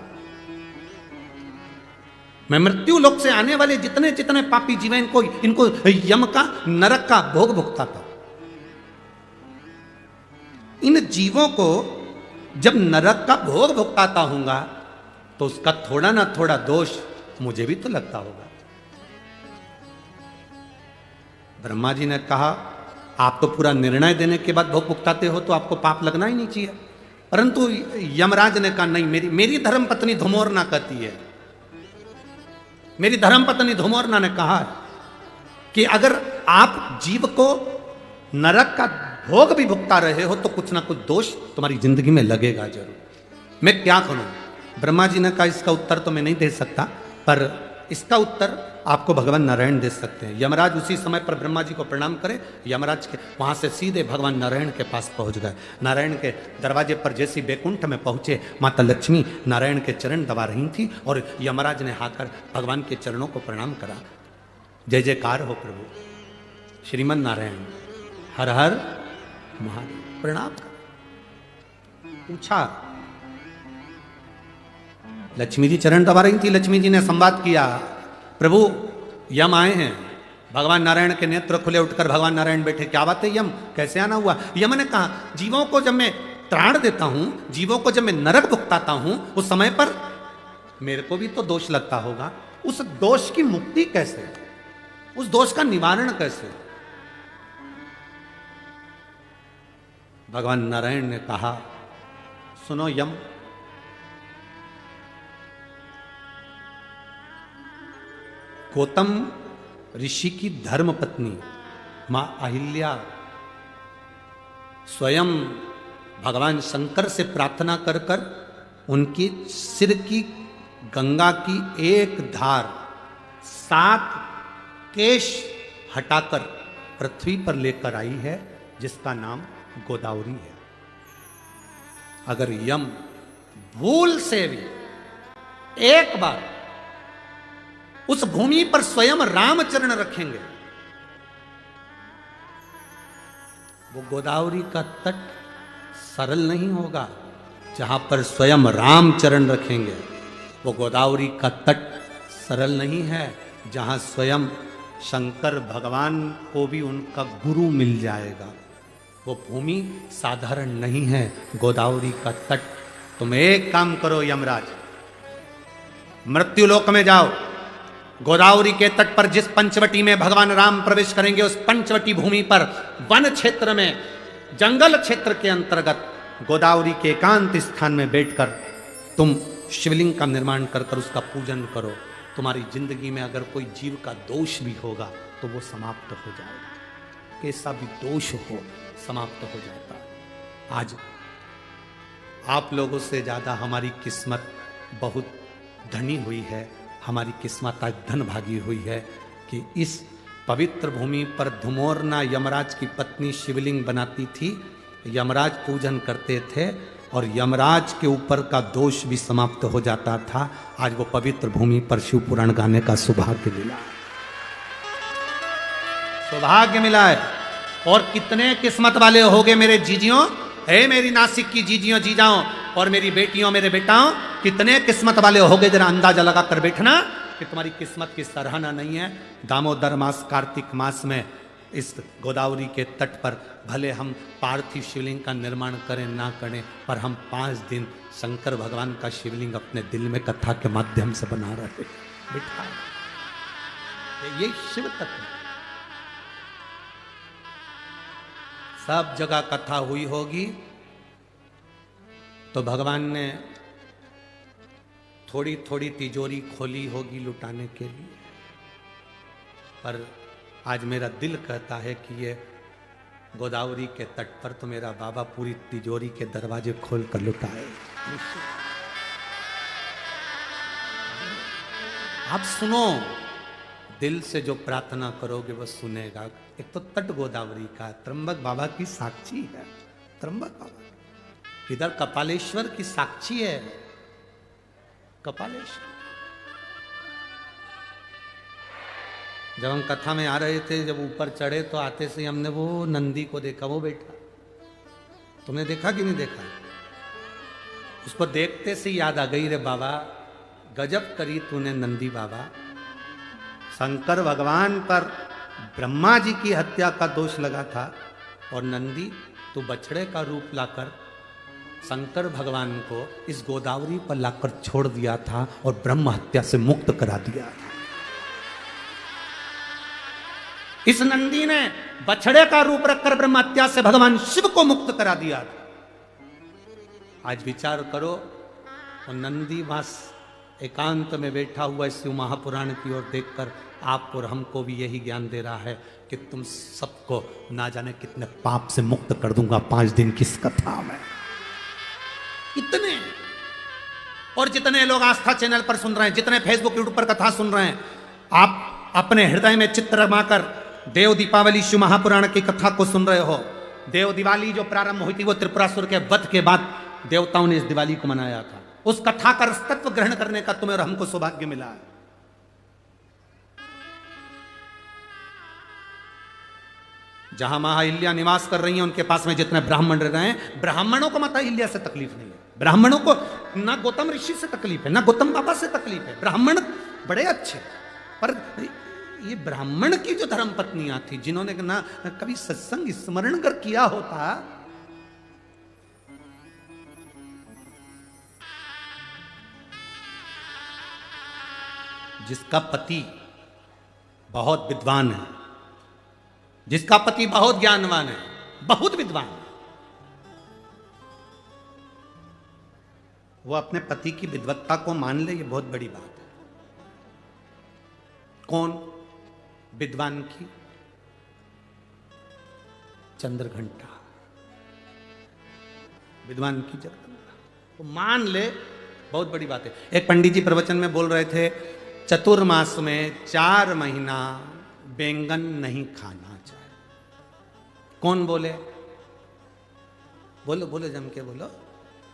मैं मृत्यु लोक से आने वाले जितने जितने पापी जीव हैं, इनको यम का, नरक का भोग भुगताता हूं। इन जीवों को जब नरक का भोग भुगताता हूंगा तो उसका थोड़ा ना थोड़ा दोष मुझे भी तो लगता होगा। ब्रह्मा जी ने कहा, आप तो पूरा निर्णय देने के बाद भोग भुगताते हो तो आपको पाप लगना ही नहीं चाहिए। परंतु यमराज ने कहा, नहीं, मेरी धर्मपत्नी धुमोरना कहती है, मेरी धर्मपत्नी धुमोरना ने कहा कि अगर आप जीव को नरक का भोग भी भुगता रहे हो तो कुछ ना कुछ दोष तुम्हारी जिंदगी में लगेगा जरूर। मैं क्या करूं? ब्रह्मा जी ने कहा, इसका उत्तर तो मैं नहीं दे सकता, पर इसका उत्तर आपको भगवान नारायण दे सकते हैं। यमराज उसी समय पर ब्रह्मा जी को प्रणाम करे, यमराज के वहां से सीधे भगवान नारायण के पास पहुंच गए। नारायण के दरवाजे पर जैसी बैकुंठ में पहुंचे, माता लक्ष्मी नारायण के चरण दबा रही थी और यमराज ने आकर भगवान के चरणों को प्रणाम करा। जय जयकार हो प्रभु, श्रीमन नारायण, हर हर महादेव, प्रणाम कर। पूछा, लक्ष्मी जी चरण दबा रही थी, लक्ष्मी जी ने संवाद किया, प्रभु यम आए हैं। भगवान नारायण के नेत्र खुले, उठकर भगवान नारायण बैठे, क्या बात है यम, कैसे आना हुआ? यम ने कहा, जीवों को जब मैं त्राण देता हूं, जीवों को जब मैं नरक भुगताता हूं, उस समय पर मेरे को भी तो दोष लगता होगा। उस दोष की मुक्ति कैसे, उस दोष का निवारण कैसे? भगवान नारायण ने कहा, सुनो यम, गौतम ऋषि की धर्म पत्नी मां अहिल्या स्वयं भगवान शंकर से प्रार्थना कर कर उनकी सिर की गंगा की एक धार 7 केश हटाकर पृथ्वी पर लेकर आई है, जिसका नाम गोदावरी है। अगर यम भूल से भी एक बार उस भूमि पर स्वयं रामचरण रखेंगे, वो गोदावरी का तट सरल नहीं होगा। जहां पर स्वयं रामचरण रखेंगे, वो गोदावरी का तट सरल नहीं है। जहां स्वयं शंकर भगवान को भी उनका गुरु मिल जाएगा, वो भूमि साधारण नहीं है, गोदावरी का तट। तुम एक काम करो यमराज, मृत्युलोक में जाओ, गोदावरी के तट पर जिस पंचवटी में भगवान राम प्रवेश करेंगे, उस पंचवटी भूमि पर वन क्षेत्र में, जंगल क्षेत्र के अंतर्गत गोदावरी के एकांत स्थान में बैठकर तुम शिवलिंग का निर्माण कर कर उसका पूजन करो। तुम्हारी जिंदगी में अगर कोई जीव का दोष भी होगा तो वो समाप्त हो जाएगा। कैसा भी दोष हो समाप्त हो जाता है। आज आप लोगों से ज्यादा हमारी किस्मत बहुत धनी हुई है, हमारी किस्मत आज धन भागी हुई है कि इस पवित्र भूमि पर धुमोरना यमराज की पत्नी शिवलिंग बनाती थी, यमराज पूजन करते थे और यमराज के ऊपर का दोष भी समाप्त हो जाता था। आज वो पवित्र भूमि पर शिव पुराण गाने का सौभाग्य मिला, सौभाग्य मिला है। और कितने किस्मत वाले होगे मेरे जीजियों, हे मेरी नासिक की जीजियों जीजाओं और मेरी बेटियों मेरे बेटाओं, कितने किस्मत वाले होगे, जरा अंदाजा लगा कर बैठना कि तुम्हारी किस्मत की सराहना नहीं है। दामोदर मास कार्तिक मास में इस गोदावरी के तट पर भले हम पार्थिव शिवलिंग का निर्माण करें ना करें, पर हम 5 दिन शंकर भगवान का शिवलिंग अपने दिल में कथा के माध्यम से बना रहे बिठा। ये शिव तत्व, सब जगह कथा हुई होगी तो भगवान ने थोड़ी थोड़ी तिजोरी खोली होगी लुटाने के लिए, पर आज मेरा दिल कहता है कि ये गोदावरी के तट पर तो मेरा बाबा पूरी तिजोरी के दरवाजे खोल कर लुटाए। आप सुनो, दिल से जो प्रार्थना करोगे वो सुनेगा। एक तो तट गोदावरी का, त्र्यंबक बाबा की साक्षी है, त्र्यंबक बाबा इधर कपालेश्वर की साक्षी है, कपालेश्वर। जब हम कथा में आ रहे थे, जब ऊपर चढ़े तो आते से हमने वो नंदी को देखा, वो बैठा, तुमने देखा कि नहीं देखा? उसको देखते से याद आ गई, रे बाबा गजब करी तूने नंदी बाबा। शंकर भगवान पर ब्रह्मा जी की हत्या का दोष लगा था और नंदी तू बछड़े का रूप लाकर शंकर भगवान को इस गोदावरी पर लाकर छोड़ दिया था और ब्रह्म हत्या से मुक्त करा दिया था। इस नंदी ने बछड़े का रूप रखकर ब्रह्म हत्या से भगवान शिव को मुक्त करा दिया था। आज विचार करो, और नंदी वास एकांत में बैठा हुआ इस शिव महापुराण की ओर देखकर आप और हमको भी यही ज्ञान दे रहा है कि तुम सबको ना जाने कितने पाप से मुक्त कर दूंगा 5 दिन की इस कथा में। इतने, और जितने लोग आस्था चैनल पर सुन रहे हैं, जितने फेसबुक यूट्यूब पर कथा सुन रहे हैं, आप अपने हृदय में चित्र रमाकर देव दीपावली शिव महापुराण की कथा को सुन रहे हो। देव दिवाली जो प्रारंभ हुई थी वो त्रिपुरासुर के वध के बाद देवताओं ने इस दिवाली को मनाया था। उस कथा का रसतत्व ग्रहण करने का तुम्हें और हमको सौभाग्य मिला है। जहां महाअहिल्या निवास कर रही हैं, उनके पास में जितने ब्राह्मण रह रहे हैं, ब्राह्मणों को माता अहिल्या से तकलीफ नहीं है। ब्राह्मणों को ना गौतम ऋषि से तकलीफ है, ना गौतम बाबा से तकलीफ है। ब्राह्मण बड़े अच्छे, पर ये ब्राह्मण की जो धर्म पत्नियां थी, जिन्होंने ना कभी सत्संग स्मरण कर किया होता, जिसका पति बहुत विद्वान है, जिसका पति बहुत ज्ञानवान है, बहुत विद्वान है, वो अपने पति की विद्वत्ता को मान ले, ये बहुत बड़ी बात है। कौन विद्वान की? चंद्रघंटा, विद्वान की जगदम्बा, वो मान ले, बहुत बड़ी बात है। एक पंडित जी प्रवचन में बोल रहे थे, चतुर्मास में 4 महीना बैंगन नहीं खाना चाहिए। कौन बोले? बोलो बोलो, जम के बोलो।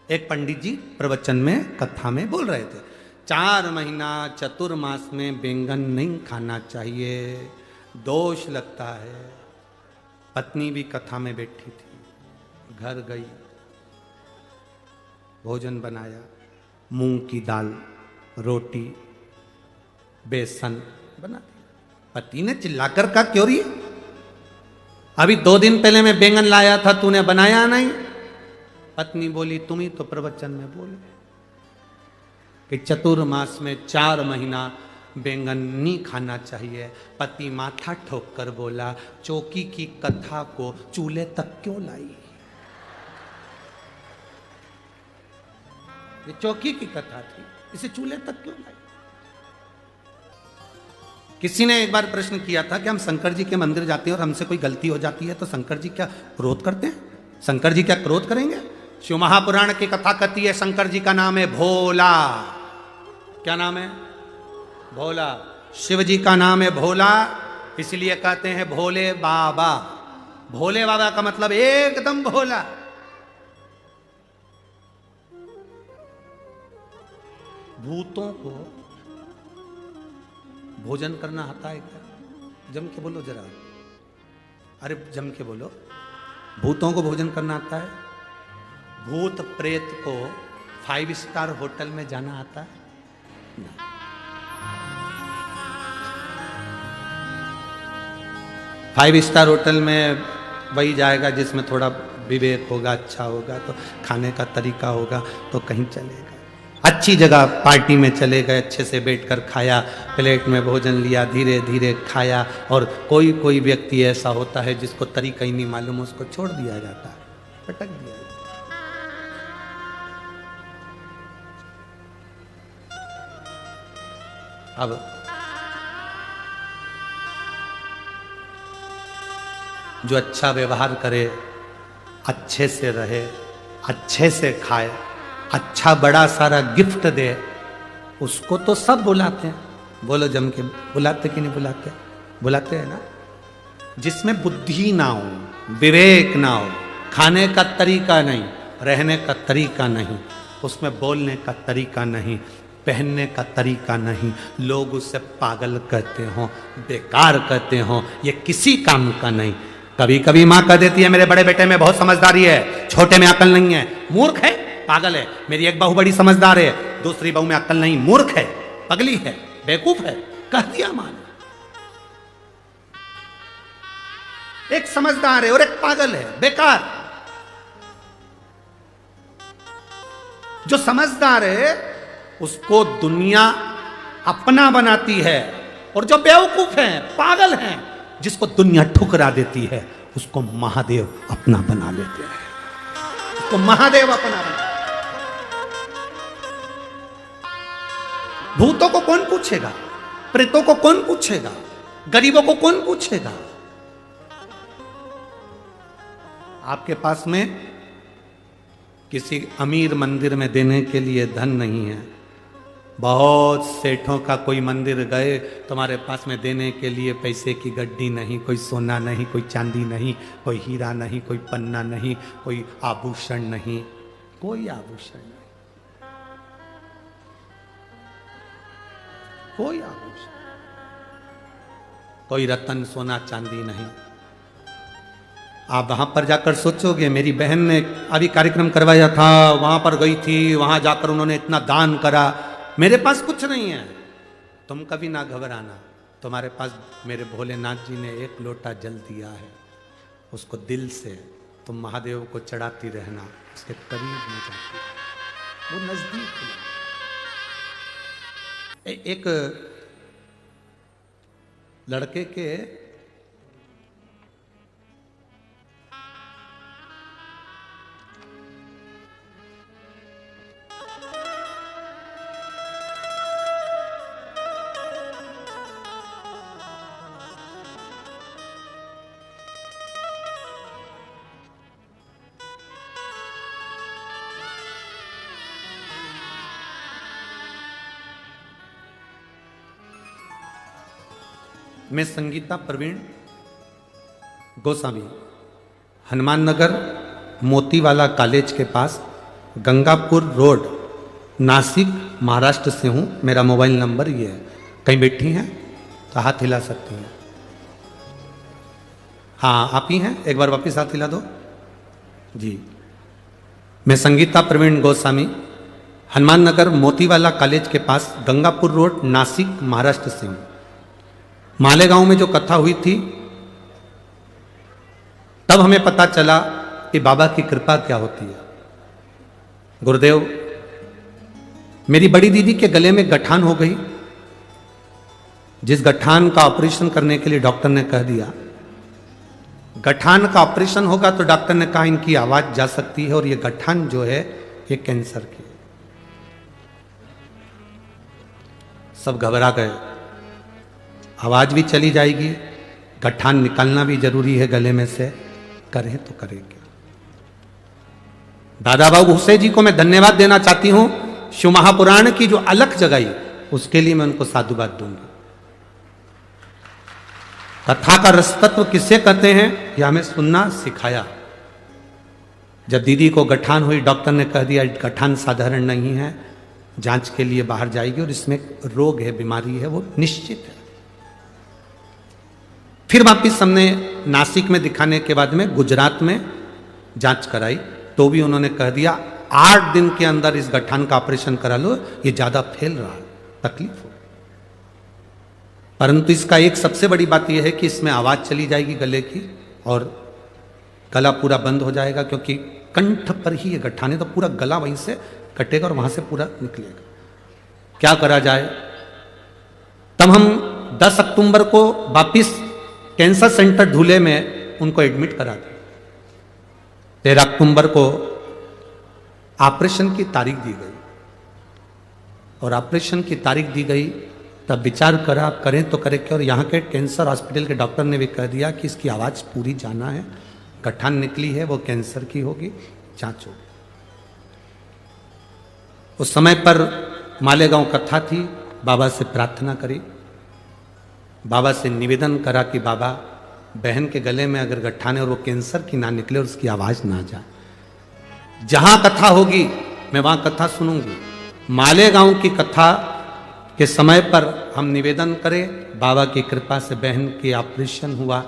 एक पंडित जी प्रवचन में, कथा में बोल रहे थे 4 महीना चतुर्मास में बैंगन नहीं खाना चाहिए, दोष लगता है। पत्नी भी कथा में बैठी थी, घर गई, भोजन बनाया, मूंग की दाल, रोटी, बेसन बना दिया। पति ने चिल्लाकर कहा, क्यों रही? अभी 2 दिन पहले मैं बैंगन लाया था, तूने बनाया नहीं। पत्नी बोली, तुम ही तो प्रवचन में बोले कि चतुर्मास में 4 महीना बैंगन नहीं खाना चाहिए। पति माथा ठोक कर बोला, चौकी की कथा को चूल्हे तक क्यों लाई? ये चौकी की कथा थी, इसे चूल्हे तक क्यों लाई? किसी ने एक बार प्रश्न किया था कि हम शंकर जी के मंदिर जाते हैं और हमसे कोई गलती हो जाती है तो शंकर जी क्या क्रोध करते हैं? शंकर जी क्या क्रोध करेंगे? शिव महापुराण की कथा कहती है शंकर जी का नाम है भोला। क्या नाम है? भोला। शिव जी का नाम है भोला, इसलिए कहते हैं भोले बाबा। भोले बाबा का मतलब एकदम भोला। भूतों को भोजन करना आता है क्या? जम के बोलो जरा, अरे जम के बोलो। भूतों को भोजन करना आता है? भूत प्रेत को 5 स्टार होटल में जाना आता है? नहीं। 5 स्टार होटल में वही जाएगा जिसमें थोड़ा विवेक होगा, अच्छा होगा, तो खाने का तरीका होगा तो कहीं चलेगा। अच्छी जगह पार्टी में चले गए, अच्छे से बैठकर खाया, प्लेट में भोजन लिया, धीरे धीरे खाया। और कोई कोई व्यक्ति ऐसा होता है जिसको तरीका ही नहीं मालूम, उसको छोड़ दिया जाता है, पटक दिया जाता है। अब जो अच्छा व्यवहार करे, अच्छे से रहे, अच्छे से खाए, अच्छा बड़ा सारा गिफ्ट दे, उसको तो सब बुलाते हैं। बोलो जम के, बुलाते कि नहीं बुलाते? बुलाते हैं ना। जिसमें बुद्धि ना हो, विवेक ना हो, खाने का तरीका नहीं, रहने का तरीका नहीं, उसमें बोलने का तरीका नहीं, पहनने का तरीका नहीं, लोग उसे पागल कहते हो, बेकार कहते हो, ये किसी काम का नहीं। कभी कभी माँ कह देती है मेरे बड़े बेटे में बहुत समझदारी है, छोटे में अकल नहीं है। मूर्ख है, पागल है। मेरी एक बहू बड़ी समझदार है, दूसरी बहू में अकल नहीं, मूर्ख है, पगली है, बेवकूफ है, कह दिया माँ ने। एक समझदार है और एक पागल है, बेकार। जो समझदार है उसको दुनिया अपना बनाती है, और जो बेवकूफ है, पागल है, जिसको दुनिया ठुकरा देती है, उसको महादेव अपना बना लेते हैं। उसको महादेव अपना बना। भूतों को कौन पूछेगा? प्रेतों को कौन पूछेगा? गरीबों को कौन पूछेगा? आपके पास में किसी अमीर मंदिर में देने के लिए धन नहीं है, बहुत सेठों का कोई मंदिर गए, तुम्हारे पास में देने के लिए पैसे की गड्डी नहीं, कोई सोना नहीं, कोई चांदी नहीं, कोई हीरा नहीं, कोई पन्ना नहीं, कोई आभूषण नहीं, कोई आभूषण नहीं, कोई आभूषण, कोई रत्न सोना चांदी नहीं। आप वहां पर जाकर सोचोगे, मेरी बहन ने अभी कार्यक्रम करवाया था, वहां पर गई थी, वहां जाकर उन्होंने इतना दान करा, मेरे पास कुछ नहीं है। तुम कभी ना घबराना, तुम्हारे पास मेरे भोलेनाथ जी ने 1 लोटा जल दिया है, उसको दिल से तुम महादेव को चढ़ाती रहना, उसके करीब में जाती, वो नजदीक है। एक लड़के के मैं संगीता प्रवीण गोस्वामी हनुमान नगर मोतीवाला कॉलेज के पास गंगापुर रोड नासिक महाराष्ट्र से हूँ। मेरा मोबाइल नंबर ये है। कहीं बैठी हैं तो हाथ हिला सकती हैं। हाँ आप ही हैं, एक बार वापस हाथ हिला दो जी। मैं संगीता प्रवीण गोस्वामी हनुमान नगर मोतीवाला कॉलेज के पास गंगापुर रोड नासिक महाराष्ट्र से हूँ। मालेगांव में जो कथा हुई थी तब हमें पता चला कि बाबा की कृपा क्या होती है। गुरुदेव, मेरी बड़ी दीदी के गले में गठान हो गई, जिस गठान का ऑपरेशन करने के लिए डॉक्टर ने कह दिया गठान का ऑपरेशन होगा, तो डॉक्टर ने कहा इनकी आवाज जा सकती है और ये गठान जो है ये कैंसर की है। सब घबरा गए, आवाज भी चली जाएगी, गठान निकालना भी जरूरी है गले में से, करें तो करेंगे। दादा बाबू हुसैन जी को मैं धन्यवाद देना चाहती हूं। शिव महापुराण की जो अलख जगाई उसके लिए मैं उनको साधुवाद दूंगी। कथा का रस तत्व किसे कहते हैं यह हमें सुनना सिखाया। जब दीदी को गठान हुई, डॉक्टर ने कह दिया गठान साधारण नहीं है, जांच के लिए बाहर जाएगी और इसमें रोग है, बीमारी है, वो निश्चित है। फिर वापिस हमने नासिक में दिखाने के बाद में गुजरात में जांच कराई, तो भी उन्होंने कह दिया 8 दिन के अंदर इस गठान का ऑपरेशन करा लो, ये ज्यादा फैल रहा है, तकलीफ हो। परंतु इसका एक सबसे बड़ी बात यह है कि इसमें आवाज चली जाएगी गले की और गला पूरा बंद हो जाएगा, क्योंकि कंठ पर ही ये गठान है, तो पूरा गला वहीं से कटेगा और वहां से पूरा निकलेगा। क्या करा जाए? तब हम 10 अक्टूबर को वापिस कैंसर सेंटर धूले में उनको एडमिट करा दिया। 13 अक्टूबर को ऑपरेशन की तारीख दी गई और ऑपरेशन की तारीख दी गई तब विचार करा करें तो करें क्या। और यहाँ के कैंसर हॉस्पिटल के डॉक्टर ने भी कह दिया कि इसकी आवाज़ पूरी जाना है, गठान निकली है, वो कैंसर की होगी, जांच होगी। उस समय पर मालेगांव कथा थी, बाबा से प्रार्थना करी, बाबा से निवेदन करा कि बाबा बहन के गले में अगर गठान है और वो कैंसर की ना निकले और उसकी आवाज ना जाए, जहां कथा होगी मैं वहां कथा सुनूंगी। मालेगांव की कथा के समय पर हम निवेदन करें, बाबा की कृपा से बहन की ऑपरेशन हुआ,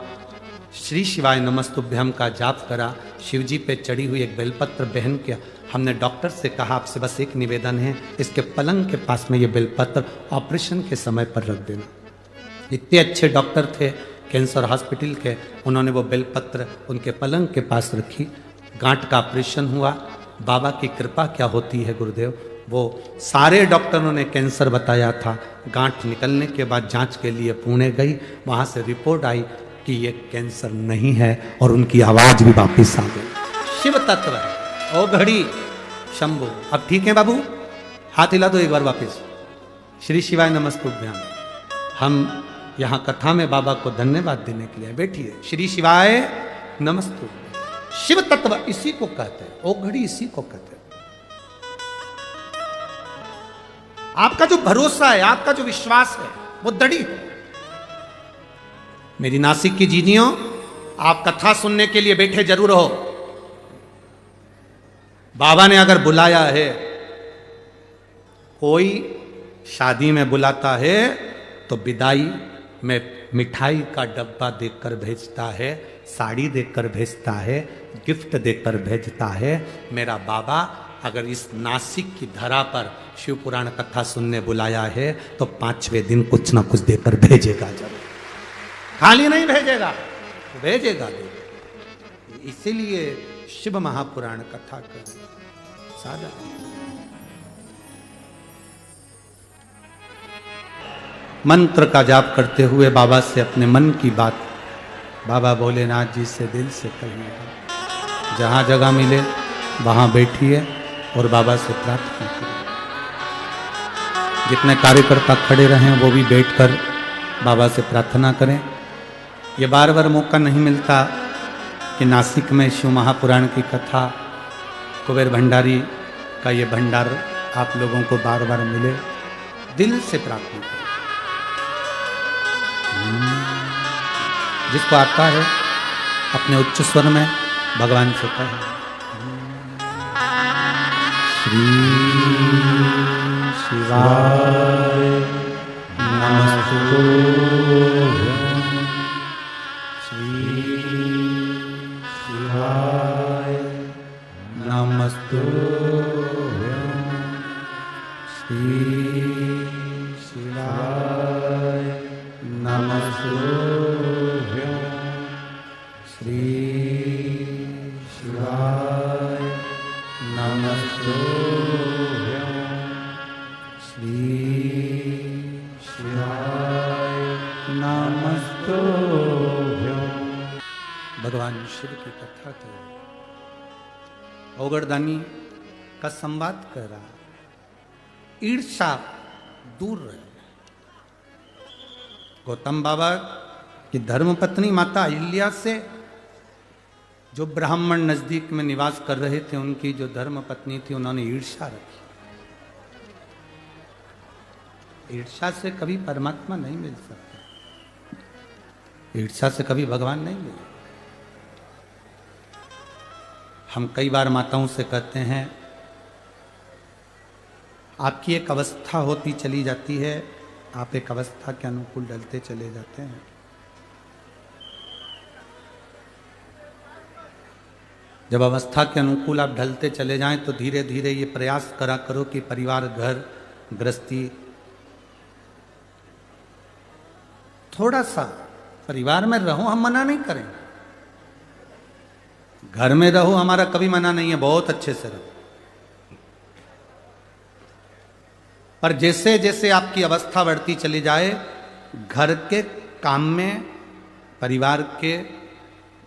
श्री शिवाय नमस्तुभ्यम का जाप करा, शिवजी पे चढ़ी हुई एक बेलपत्र बहन के हमने डॉक्टर से कहा आपसे बस एक निवेदन है, इसके पलंग के पास में ये बेलपत्र ऑपरेशन के समय पर रख देना। इतने अच्छे डॉक्टर थे कैंसर हॉस्पिटल के, उन्होंने वो बेलपत्र उनके पलंग के पास रखी। गांठ का ऑपरेशन हुआ। बाबा की कृपा क्या होती है गुरुदेव, वो सारे डॉक्टरों ने कैंसर बताया था। गांठ निकलने के बाद जांच के लिए पुणे गई, वहाँ से रिपोर्ट आई कि ये कैंसर नहीं है और उनकी आवाज़ भी वापिस आ गई। शिव तत्व है, ओ घड़ी शंभु। अब ठीक है बाबू, हाथ हिला दो एक बार वापिस। श्री शिवाय नमस्तुभ्यम। हम यहाँ कथा में बाबा को धन्यवाद देने के लिए बैठिए। श्री शिवाय नमस्तुभ्यम। शिव तत्व इसी को कहते हैं, ओ घड़ी इसी को कहते हैं। आपका जो भरोसा है, आपका जो विश्वास है, वो दृढ़ हो। मेरी नासिक की जीजियों, आप कथा सुनने के लिए बैठे जरूर हो। बाबा ने अगर बुलाया है, कोई शादी में बुलाता है तो विदाई में मिठाई का डब्बा देकर भेजता है, साड़ी देकर भेजता है, गिफ्ट देकर भेजता है। मेरा बाबा अगर इस नासिक की धरा पर शिव पुराण कथा सुनने बुलाया है तो 5वें दिन कुछ ना कुछ देकर भेजेगा जरूर, खाली नहीं भेजेगा, भेजेगा। इसीलिए शिव महापुराण कथा कर सादा। मंत्र का जाप करते हुए बाबा से अपने मन की बात बाबा भोलेनाथ जी से दिल से कहिएगा। जहाँ जगह मिले वहाँ बैठिए और बाबा से प्रार्थना करिए। जितने कार्यकर्ता खड़े रहें वो भी बैठकर बाबा से प्रार्थना करें। ये बार बार मौका नहीं मिलता कि नासिक में शिव महापुराण की कथा, कुबेर भंडारी का ये भंडार आप लोगों को बार बार मिले। दिल से प्रार्थना करें। जिसको आता है अपने उच्च स्वर में भगवान से कहे। श्री शिवाय नमस्तुभ्यं। श्री शिवाय नमस्तुभ्यं। श्री शिवाय नमस्तुभ्यं। श्री शिवाय नमस्तुभ्यं। श्री शिवाय नमस्तुभ्यं। भगवान शिव की कथा तो ओगरदानी का संवाद कर रहा। ईर्षा दूर रहे। गौतम बाबा की धर्मपत्नी माता अहिल्या से जो ब्राह्मण नजदीक में निवास कर रहे थे, उनकी जो धर्मपत्नी थी, उन्होंने ईर्षा रखी। ईर्षा से कभी परमात्मा नहीं मिल सकता। ईर्षा से कभी भगवान नहीं मिले। हम कई बार माताओं से कहते हैं, आपकी एक अवस्था होती चली जाती है, आप एक अवस्था के अनुकूल ढलते चले जाते हैं। जब अवस्था के अनुकूल आप ढलते चले जाएं तो धीरे धीरे ये प्रयास करा करो कि परिवार, घर, गृहस्थी, थोड़ा सा परिवार में रहो। हम मना नहीं करेंगे, घर में रहो, हमारा कभी मना नहीं है, बहुत अच्छे से रहो। पर जैसे जैसे आपकी अवस्था बढ़ती चली जाए, घर के काम में, परिवार के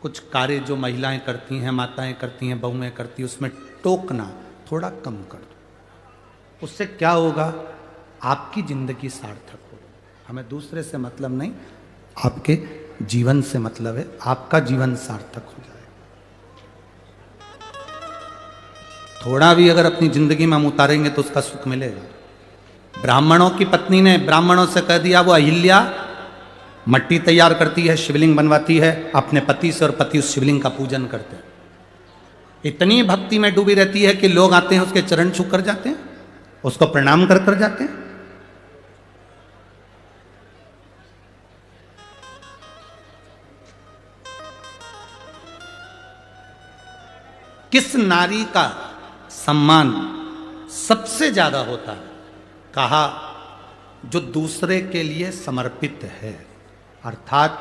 कुछ कार्य जो महिलाएं करती हैं, माताएं करती हैं, बहुएं करती हैं, उसमें टोकना थोड़ा कम कर दो। उससे क्या होगा? आपकी जिंदगी सार्थक होगी। हमें दूसरे से मतलब नहीं, आपके जीवन से मतलब है। आपका जीवन सार्थक हो जाए। थोड़ा भी अगर अपनी जिंदगी में हम उतारेंगे तो उसका सुख मिलेगा। ब्राह्मणों की पत्नी ने ब्राह्मणों से कह दिया, वो अहिल्या मट्टी तैयार करती है, शिवलिंग बनवाती है अपने पति से, और पति उस शिवलिंग का पूजन करते हैं। इतनी भक्ति में डूबी रहती है कि लोग आते हैं, उसके चरण छू कर जाते हैं, उसको प्रणाम कर कर जाते हैं। किस नारी का सम्मान सबसे ज्यादा होता है? कहा, जो दूसरे के लिए समर्पित है। अर्थात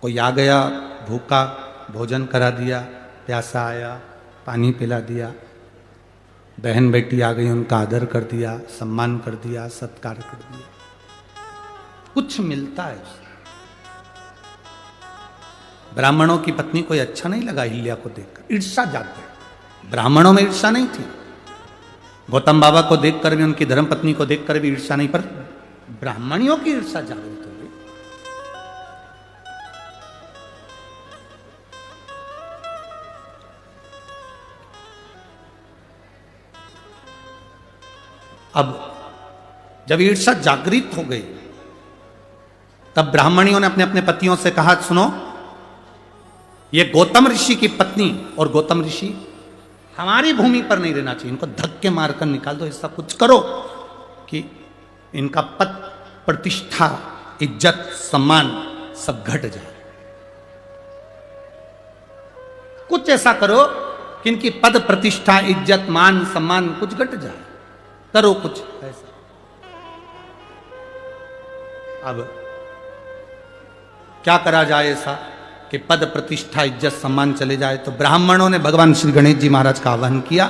कोई आ गया भूखा, भोजन करा दिया, प्यासा आया, पानी पिला दिया, बहन बेटी आ गई, उनका आदर कर दिया, सम्मान कर दिया, सत्कार कर दिया, कुछ मिलता है उसे। ब्राह्मणों की पत्नी कोई अच्छा नहीं लगा अहिल्या को देखकर, ईर्ष्या जाग गई। ब्राह्मणों में ईर्ष्या नहीं थी, गौतम बाबा को देखकर भी, उनकी धर्मपत्नी को देखकर भी ईर्ष्या नहीं, पर ब्राह्मणियों की ईर्ष्या जागृत हो गई। अब जब ईर्ष्या जागृत हो गई, तब ब्राह्मणियों ने अपने अपने पतियों से कहा, सुनो, ये गौतम ऋषि की पत्नी और गौतम ऋषि हमारी भूमि पर नहीं रहना चाहिए, इनको धक्के मारकर निकाल दो, ऐसा कुछ करो कि इनका पद, प्रतिष्ठा, इज्जत, सम्मान सब घट जाए। कुछ ऐसा करो कि इनकी पद, प्रतिष्ठा, इज्जत, मान, सम्मान कुछ घट जाए, करो कुछ ऐसा। अब क्या करा जाए ऐसा कि पद, प्रतिष्ठा, इज्जत, सम्मान चले जाए? तो ब्राह्मणों ने भगवान श्री गणेश जी महाराज का आवाहन किया।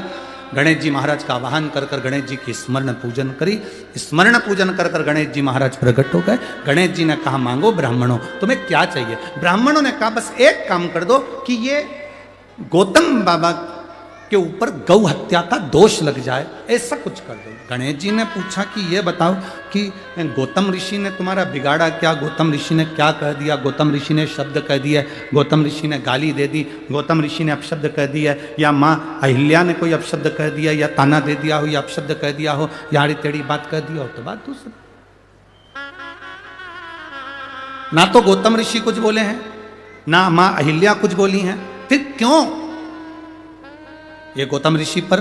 गणेश जी महाराज का आवाहन कर कर गणेश जी की स्मरण पूजन करी। स्मरण पूजन कर कर गणेश जी महाराज प्रकट हो गए। गणेश जी ने कहा, मांगो ब्राह्मणों, तुम्हें क्या चाहिए? ब्राह्मणों ने कहा, बस एक काम कर दो कि ये गौतम बाबा के ऊपर गौ हत्या का दोष लग जाए, ऐसा कुछ कर दो। गणेश जी ने पूछा कि ये बताओ कि गौतम ऋषि ने तुम्हारा बिगाड़ा क्या? गौतम ऋषि ने क्या कह दिया? गौतम ऋषि ने शब्द कह दिया, गौतम ऋषि ने गाली दे दी, गौतम ऋषि ने अपशब्द कह दिया, या माँ अहिल्या ने कोई अपशब्द कह दिया, या ताना दे दिया हो, या अपशब्द कह दिया हो, या आड़ी टेढ़ी बात कह दिया हो, तो बात दूसरी। ना तो गौतम ऋषि कुछ बोले हैं, ना मां अहिल्या कुछ बोली हैं, फिर क्यों ये गौतम ऋषि पर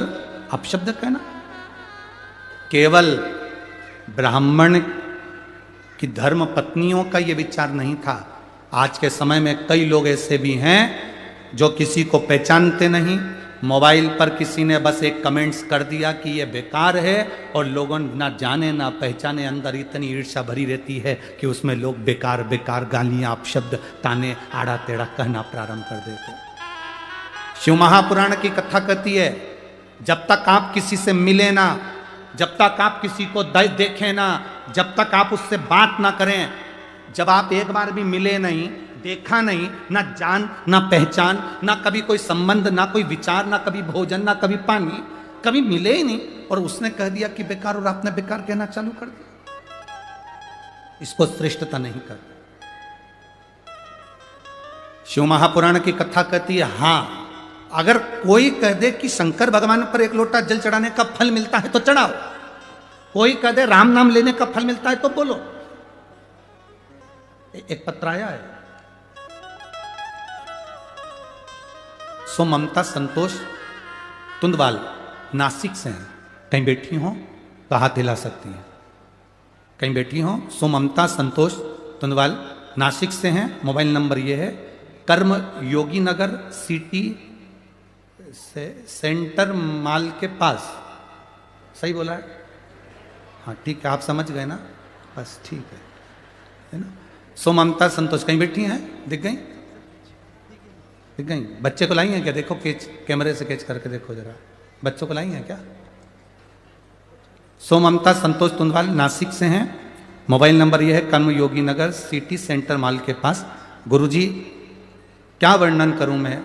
अपशब्द कहना? केवल ब्राह्मण की धर्म पत्नियों का ये विचार नहीं था। आज के समय में कई लोग ऐसे भी हैं जो किसी को पहचानते नहीं, मोबाइल पर किसी ने बस एक कमेंट्स कर दिया कि ये बेकार है, और लोगों ना जाने ना पहचाने अंदर इतनी ईर्ष्या भरी रहती है कि उसमें लोग बेकार बेकार गालियां, अपशब्द, ताने, आड़ा टेढ़ा कहना प्रारंभ कर देते हैं। शिव महापुराण की कथा कहती है, जब तक आप किसी से मिले ना, जब तक आप किसी को देखें ना, जब तक आप उससे बात ना करें, जब आप एक बार भी मिले नहीं, देखा नहीं, ना जान ना पहचान, ना कभी कोई संबंध, ना कोई विचार, ना कभी भोजन, ना कभी पानी, कभी मिले ही नहीं, और उसने कह दिया कि बेकार, और आपने बेकार कहना चालू कर दिया, इसको श्रेष्ठता नहीं कर। शिव महापुराण की कथा कहती है, हां, अगर कोई कह दे कि शंकर भगवान पर एक लोटा जल चढ़ाने का फल मिलता है तो चढ़ाओ, कोई कह दे राम नाम लेने का फल मिलता है तो बोलो। एक पत्र आया है, सो ममता संतोष तुंदवाल नासिक से हैं, कहीं बैठी हो तो हाथ हिला सकती हैं, कहीं बैठी हो। सो ममता संतोष तुंदवाल नासिक से हैं, मोबाइल नंबर ये है, कर्म योगी नगर सिटी से सेंटर माल के पास, सही बोला है? हाँ ठीक है, आप समझ गए ना, बस ठीक है ना। सो ममता संतोष कहीं बैठी हैं, दिख गई? दिख गई? बच्चे को लाई हैं क्या? देखो कैच, कैमरे से कैच करके देखो जरा, बच्चों को लाई हैं क्या? सो ममता संतोष तुंदवाल नासिक से हैं, मोबाइल नंबर यह है, कर्म योगी नगर सिटी सेंटर माल के पास। गुरुजी क्या वर्णन करूं मैं,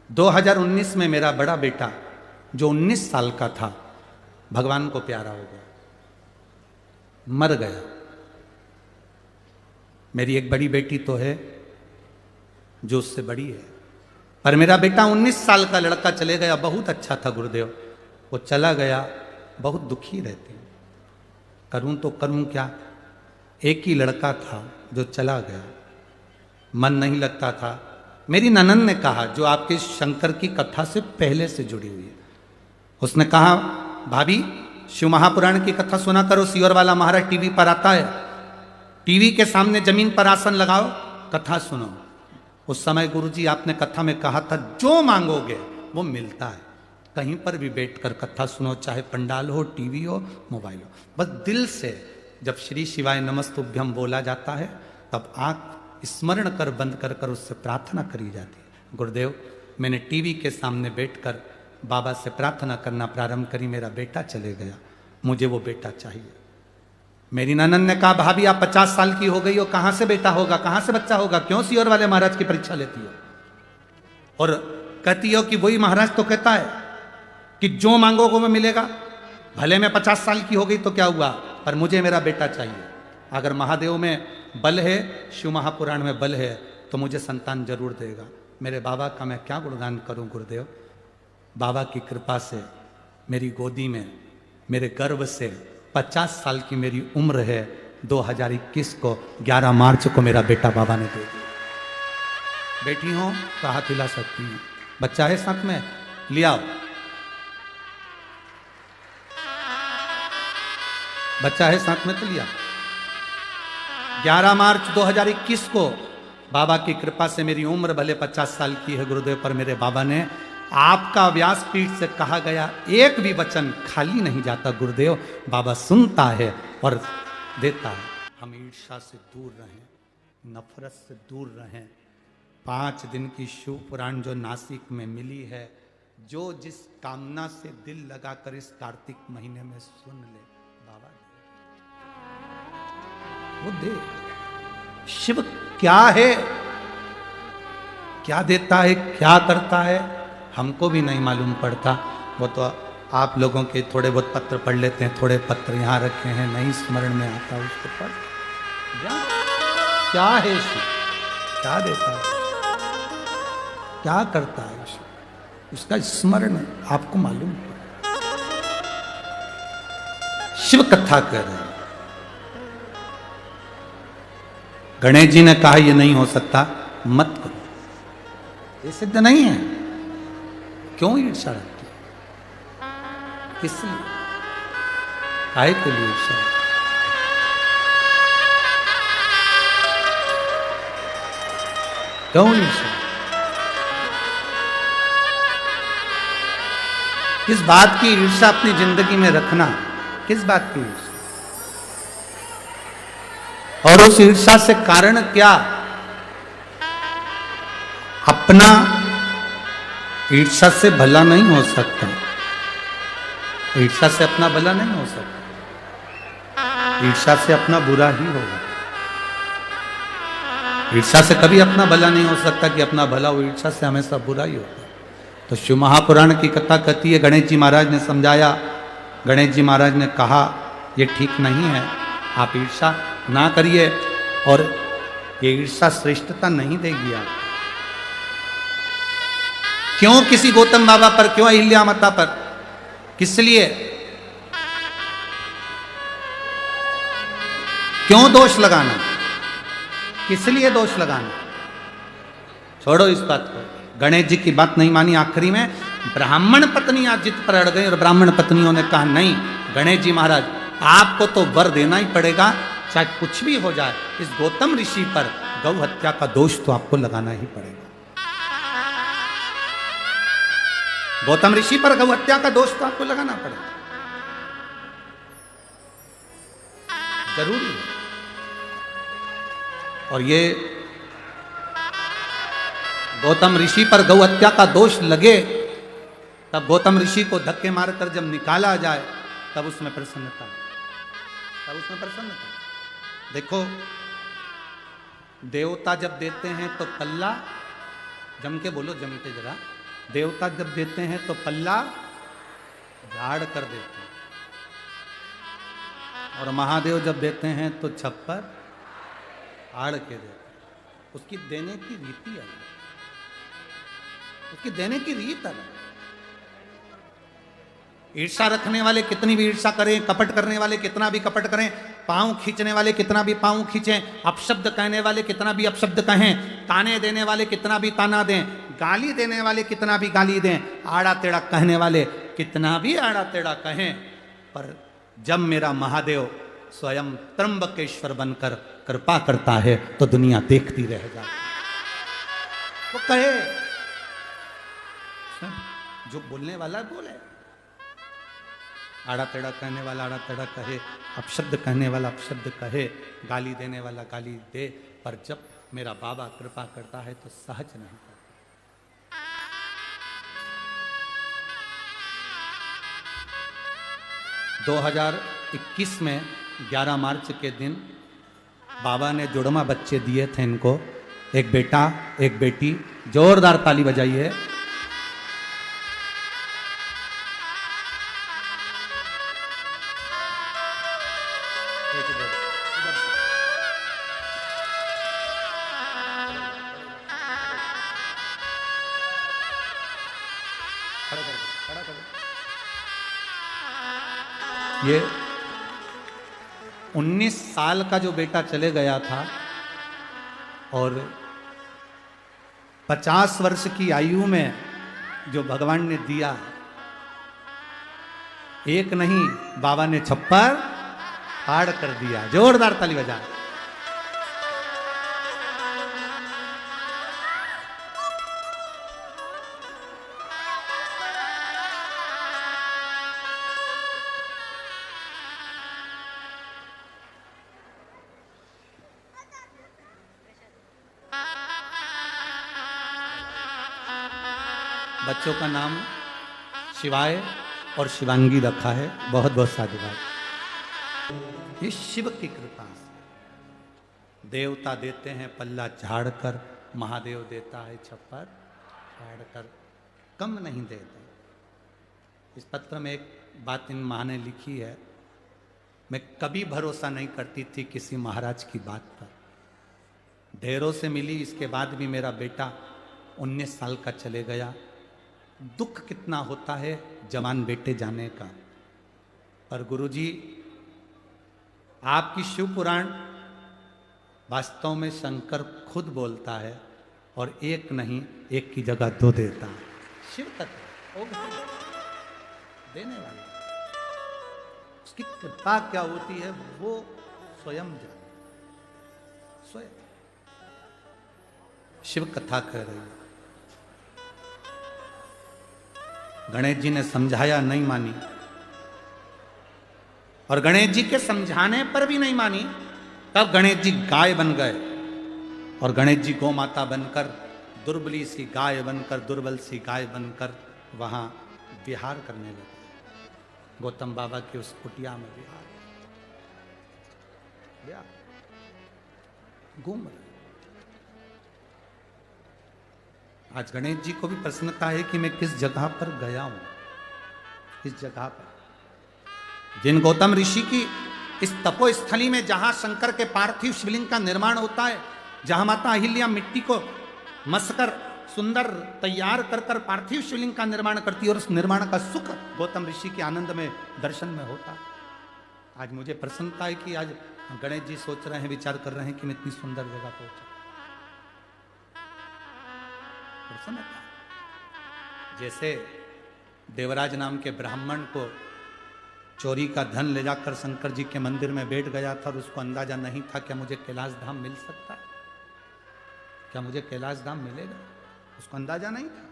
2019 में मेरा बड़ा बेटा जो 19 साल का था भगवान को प्यारा हो गया, मर गया। मेरी एक बड़ी बेटी तो है जो उससे बड़ी है, पर मेरा बेटा 19 साल का लड़का चले गया, बहुत अच्छा था गुरुदेव, वो चला गया, बहुत दुखी रहती हूँ, करूँ तो करूँ क्या। एक ही लड़का था जो चला गया, मन नहीं लगता था। मेरी ननन ने कहा, जो आपके शंकर की कथा से पहले से जुड़ी हुई है, उसने कहा भाभी शिव महापुराण की कथा सुना करो, सियोर वाला महाराज टीवी पर आता है, टीवी के सामने जमीन पर आसन लगाओ, कथा सुनो। उस समय गुरुजी आपने कथा में कहा था, जो मांगोगे वो मिलता है, कहीं पर भी बैठकर कथा सुनो, चाहे पंडाल हो, टीवी हो, मोबाइल हो, बस दिल से जब श्री शिवाय नमस्तुभ्यम बोला जाता है तब आंख स्मरण कर बंद कर कर उससे प्रार्थना करी जाती है। गुरुदेव मैंने टीवी के सामने बैठकर बाबा से प्रार्थना करना प्रारंभ करी, मेरा बेटा चले गया, मुझे वो बेटा चाहिए। मेरी ननन ने कहा भाभी आप 50 साल की हो गई हो, कहां से बेटा होगा, कहां से बच्चा होगा, क्यों सियोर वाले महाराज की परीक्षा लेती हो? और कहती हो कि वही महाराज तो कहता है कि जो मांगोगे वो मिलेगा। भले मैं 50 साल की हो गई तो क्या हुआ, पर मुझे मेरा बेटा चाहिए। अगर महादेव में बल है, शिव महापुराण में बल है, तो मुझे संतान जरूर देगा। मेरे बाबा का मैं क्या गुणगान करूं गुरुदेव। बाबा की कृपा से मेरी गोदी में, मेरे गर्भ से 50 साल की मेरी उम्र है। 2021 को 11 मार्च को मेरा बेटा बाबा ने दे दिया। बेटी हो तो हाथ हिला सकती हूँ, बच्चा है साथ में, लिया बच्चा है साथ में तो लिया। 11 मार्च 2021 को बाबा की कृपा से मेरी उम्र भले 50 साल की है गुरुदेव, पर मेरे बाबा ने आपका व्यासपीठ से कहा गया एक भी वचन खाली नहीं जाता गुरुदेव। बाबा सुनता है और देता है। हम ईर्ष्या से दूर रहें, नफरत से दूर रहें। 5 दिन की शिव पुराण जो नासिक में मिली है, जो जिस कामना से दिल लगाकर इस कार्तिक महीने में सुन ले, बाबा वो दे। शिव क्या है, क्या देता है, क्या करता है, हमको भी नहीं मालूम पड़ता। वो तो आप लोगों के थोड़े बहुत पत्र पढ़ लेते हैं, थोड़े पत्र यहाँ रखे हैं, नहीं स्मरण में आता उसको पढ़। क्या है शिव, क्या देता है, क्या करता है शिव, उसका स्मरण आपको मालूम पड़ा। शिव कथा कर रहे हैं, गणेश जी ने कहा ये नहीं हो सकता, मत करो, ये सिद्ध नहीं है। क्यों ईर्ष्या रखती है? किस लिए, काहे के लिए ईर्ष्या? क्यों ईर्ष्या? किस बात की ईर्ष्या अपनी जिंदगी में रखना? किस बात की ईर्ष्या? और उस ईर्ष्या से कारण क्या? अपना ईर्ष्या से भला नहीं हो सकता, ईर्ष्या से अपना भला नहीं हो सकता, ईर्ष्या से अपना बुरा ही होगा। ईर्ष्या से कभी अपना भला नहीं हो सकता कि अपना भला हो, ईर्ष्या से हमेशा बुरा ही होगा। तो शिव महापुराण की कथा कहती है, गणेश जी महाराज ने समझाया, गणेश जी महाराज ने कहा ये ठीक नहीं है, आप ईर्ष्या ना करिए, और ये ईर्ष्या श्रेष्ठता नहीं देगी आप। क्यों किसी गौतम बाबा पर, क्यों अहिल्या माता पर, किस लिए, क्यों दोष लगाना, किस लिए दोष लगाना? छोड़ो इस बात को। गणेश जी की बात नहीं मानी, आखिरी में ब्राह्मण पत्नियां जिद पर अड़ गई और ब्राह्मण पत्नियों ने कहा नहीं गणेश जी महाराज आपको तो वर देना ही पड़ेगा, चाहे कुछ भी हो जाए। इस गौतम ऋषि पर गौ हत्या का दोष तो आपको लगाना ही पड़ेगा। गौतम ऋषि पर गौ हत्या का दोष तो आपको लगाना पड़ेगा, जरूरी है। और ये गौतम ऋषि पर गौ हत्या का दोष लगे, तब गौतम ऋषि को धक्के मारकर जब निकाला जाए तब उसमें प्रसन्नता, तब उसमें प्रसन्नता। देखो देवता जब देते हैं तो पल्ला, जम के बोलो, जम के जरा, देवता जब देते हैं तो पल्ला झाड़ कर देते हैं, और महादेव जब देते हैं तो छप्पर आड़ के देते हैं। उसकी देने की रीति अलग, उसकी देने की रीत अलग। ईर्ष्या रखने वाले कितनी भी ईर्ष्या करें, कपट करने वाले कितना भी कपट करें, पांव खींचने वाले कितना भी पांव खींचें, अपशब्द कहने वाले कितना भी अपशब्द कहें, ताने देने वाले कितना भी ताना दें, गाली देने वाले कितना भी गाली दें, आड़ा टेढ़ा कहने वाले कितना भी आड़ा टेढ़ा कहें, पर जब मेरा महादेव स्वयं त्र्यंबकेश्वर बनकर कृपा करता है तो दुनिया देखती रह जाती है। वो कहे, जो बोलने वाला बोले, आड़ा टेढ़ा कहने वाला आड़ा टेढ़ा कहे, अपशब्द कहने वाला अपशब्द कहे, गाली देने वाला गाली दे, पर जब मेरा बाबा कृपा करता है तो सहज नहीं करता। 2021 में 11 मार्च के दिन बाबा ने जुड़वा बच्चे दिए थे इनको, एक बेटा एक बेटी। जोरदार ताली बजाइए। ये 19 साल का जो बेटा चले गया था और 50 वर्ष की आयु में जो भगवान ने दिया, एक नहीं बाबा ने छप्पर फाड़ कर दिया। जोरदार ताली बजा। बच्चों का नाम शिवाय और शिवांगी रखा है। बहुत बहुत साधुवाद। ये शिव की कृपा से देवता देते हैं पल्ला झाड़ कर, महादेव देता है छप्पर फाड़ कर, कम नहीं देते। इस पत्र में एक बात इन माँ ने लिखी है, मैं कभी भरोसा नहीं करती थी किसी महाराज की बात पर। ढेरों से मिली, इसके बाद भी मेरा बेटा 19 साल का चले गया। दुख कितना होता है जवान बेटे जाने का। पर गुरुजी आपकी शिव पुराण वास्तव में शंकर खुद बोलता है और एक नहीं, एक की जगह दो देता है। शिव तत्व वो देने वाला, उसकी कृपा क्या होती है वो स्वयं जाने, स्वयं। शिव कथा कह रही है, गणेश जी ने समझाया, नहीं मानी, और गणेश जी के समझाने पर भी नहीं मानी। तब गणेश जी गाय बन गए और गणेश जी गौ माता बनकर, दुर्बली सी गाय बनकर, दुर्बल सी गाय बनकर वहां विहार करने लगे। गौतम बाबा की उस कुटिया में विहार घूम रहे। आज गणेश जी को भी प्रसन्नता है कि मैं किस जगह पर गया हूं, किस जगह पर। जिन गौतम ऋषि की इस तपोस्थली में, जहां शंकर के पार्थिव शिवलिंग का निर्माण होता है, जहां माता अहिल्या मिट्टी को मसकर सुंदर तैयार कर कर पार्थिव शिवलिंग का निर्माण करती है, और उस निर्माण का सुख गौतम ऋषि के आनंद में, दर्शन में होता है। आज मुझे प्रसन्नता है कि आज गणेश जी सोच रहे हैं, विचार कर रहे हैं कि मैं इतनी सुंदर जगह पहुंचा। प्रसन्नता। जैसे देवराज नाम के ब्राह्मण को चोरी का धन ले जाकर शंकर जी के मंदिर में बैठ गया था और उसको अंदाजा नहीं था क्या मुझे कैलाश धाम मिल सकता है, क्या मुझे कैलाश धाम मिलेगा, उसको अंदाजा नहीं था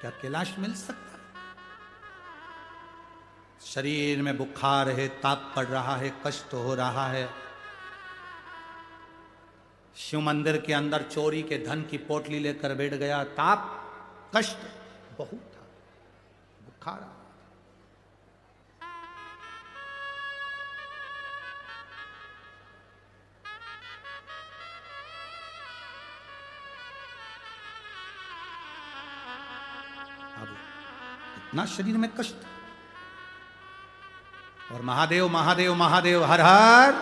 क्या कैलाश मिल सकता है। शरीर में बुखार है, ताप पड़ रहा है, कष्ट हो रहा है, शिव मंदिर के अंदर चोरी के धन की पोटली लेकर बैठ गया, ताप कष्ट बहुत था, बुखार। अब इतना शरीर में कष्ट, और महादेव महादेव महादेव हर हर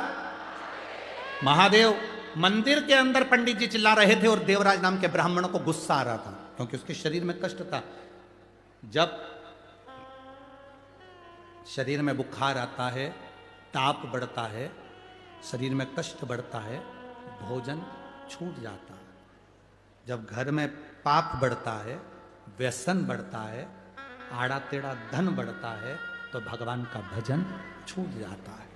महादेव। मंदिर के अंदर पंडित जी चिल्ला रहे थे और देवराज नाम के ब्राह्मण को गुस्सा आ रहा था क्योंकि उसके शरीर में कष्ट था। जब शरीर में बुखार आता है, ताप बढ़ता है, शरीर में कष्ट बढ़ता है, भोजन छूट जाता है। जब घर में पाप बढ़ता है, व्यसन बढ़ता है, आड़ा टेढ़ा धन बढ़ता है, तो भगवान का भजन छूट जाता है।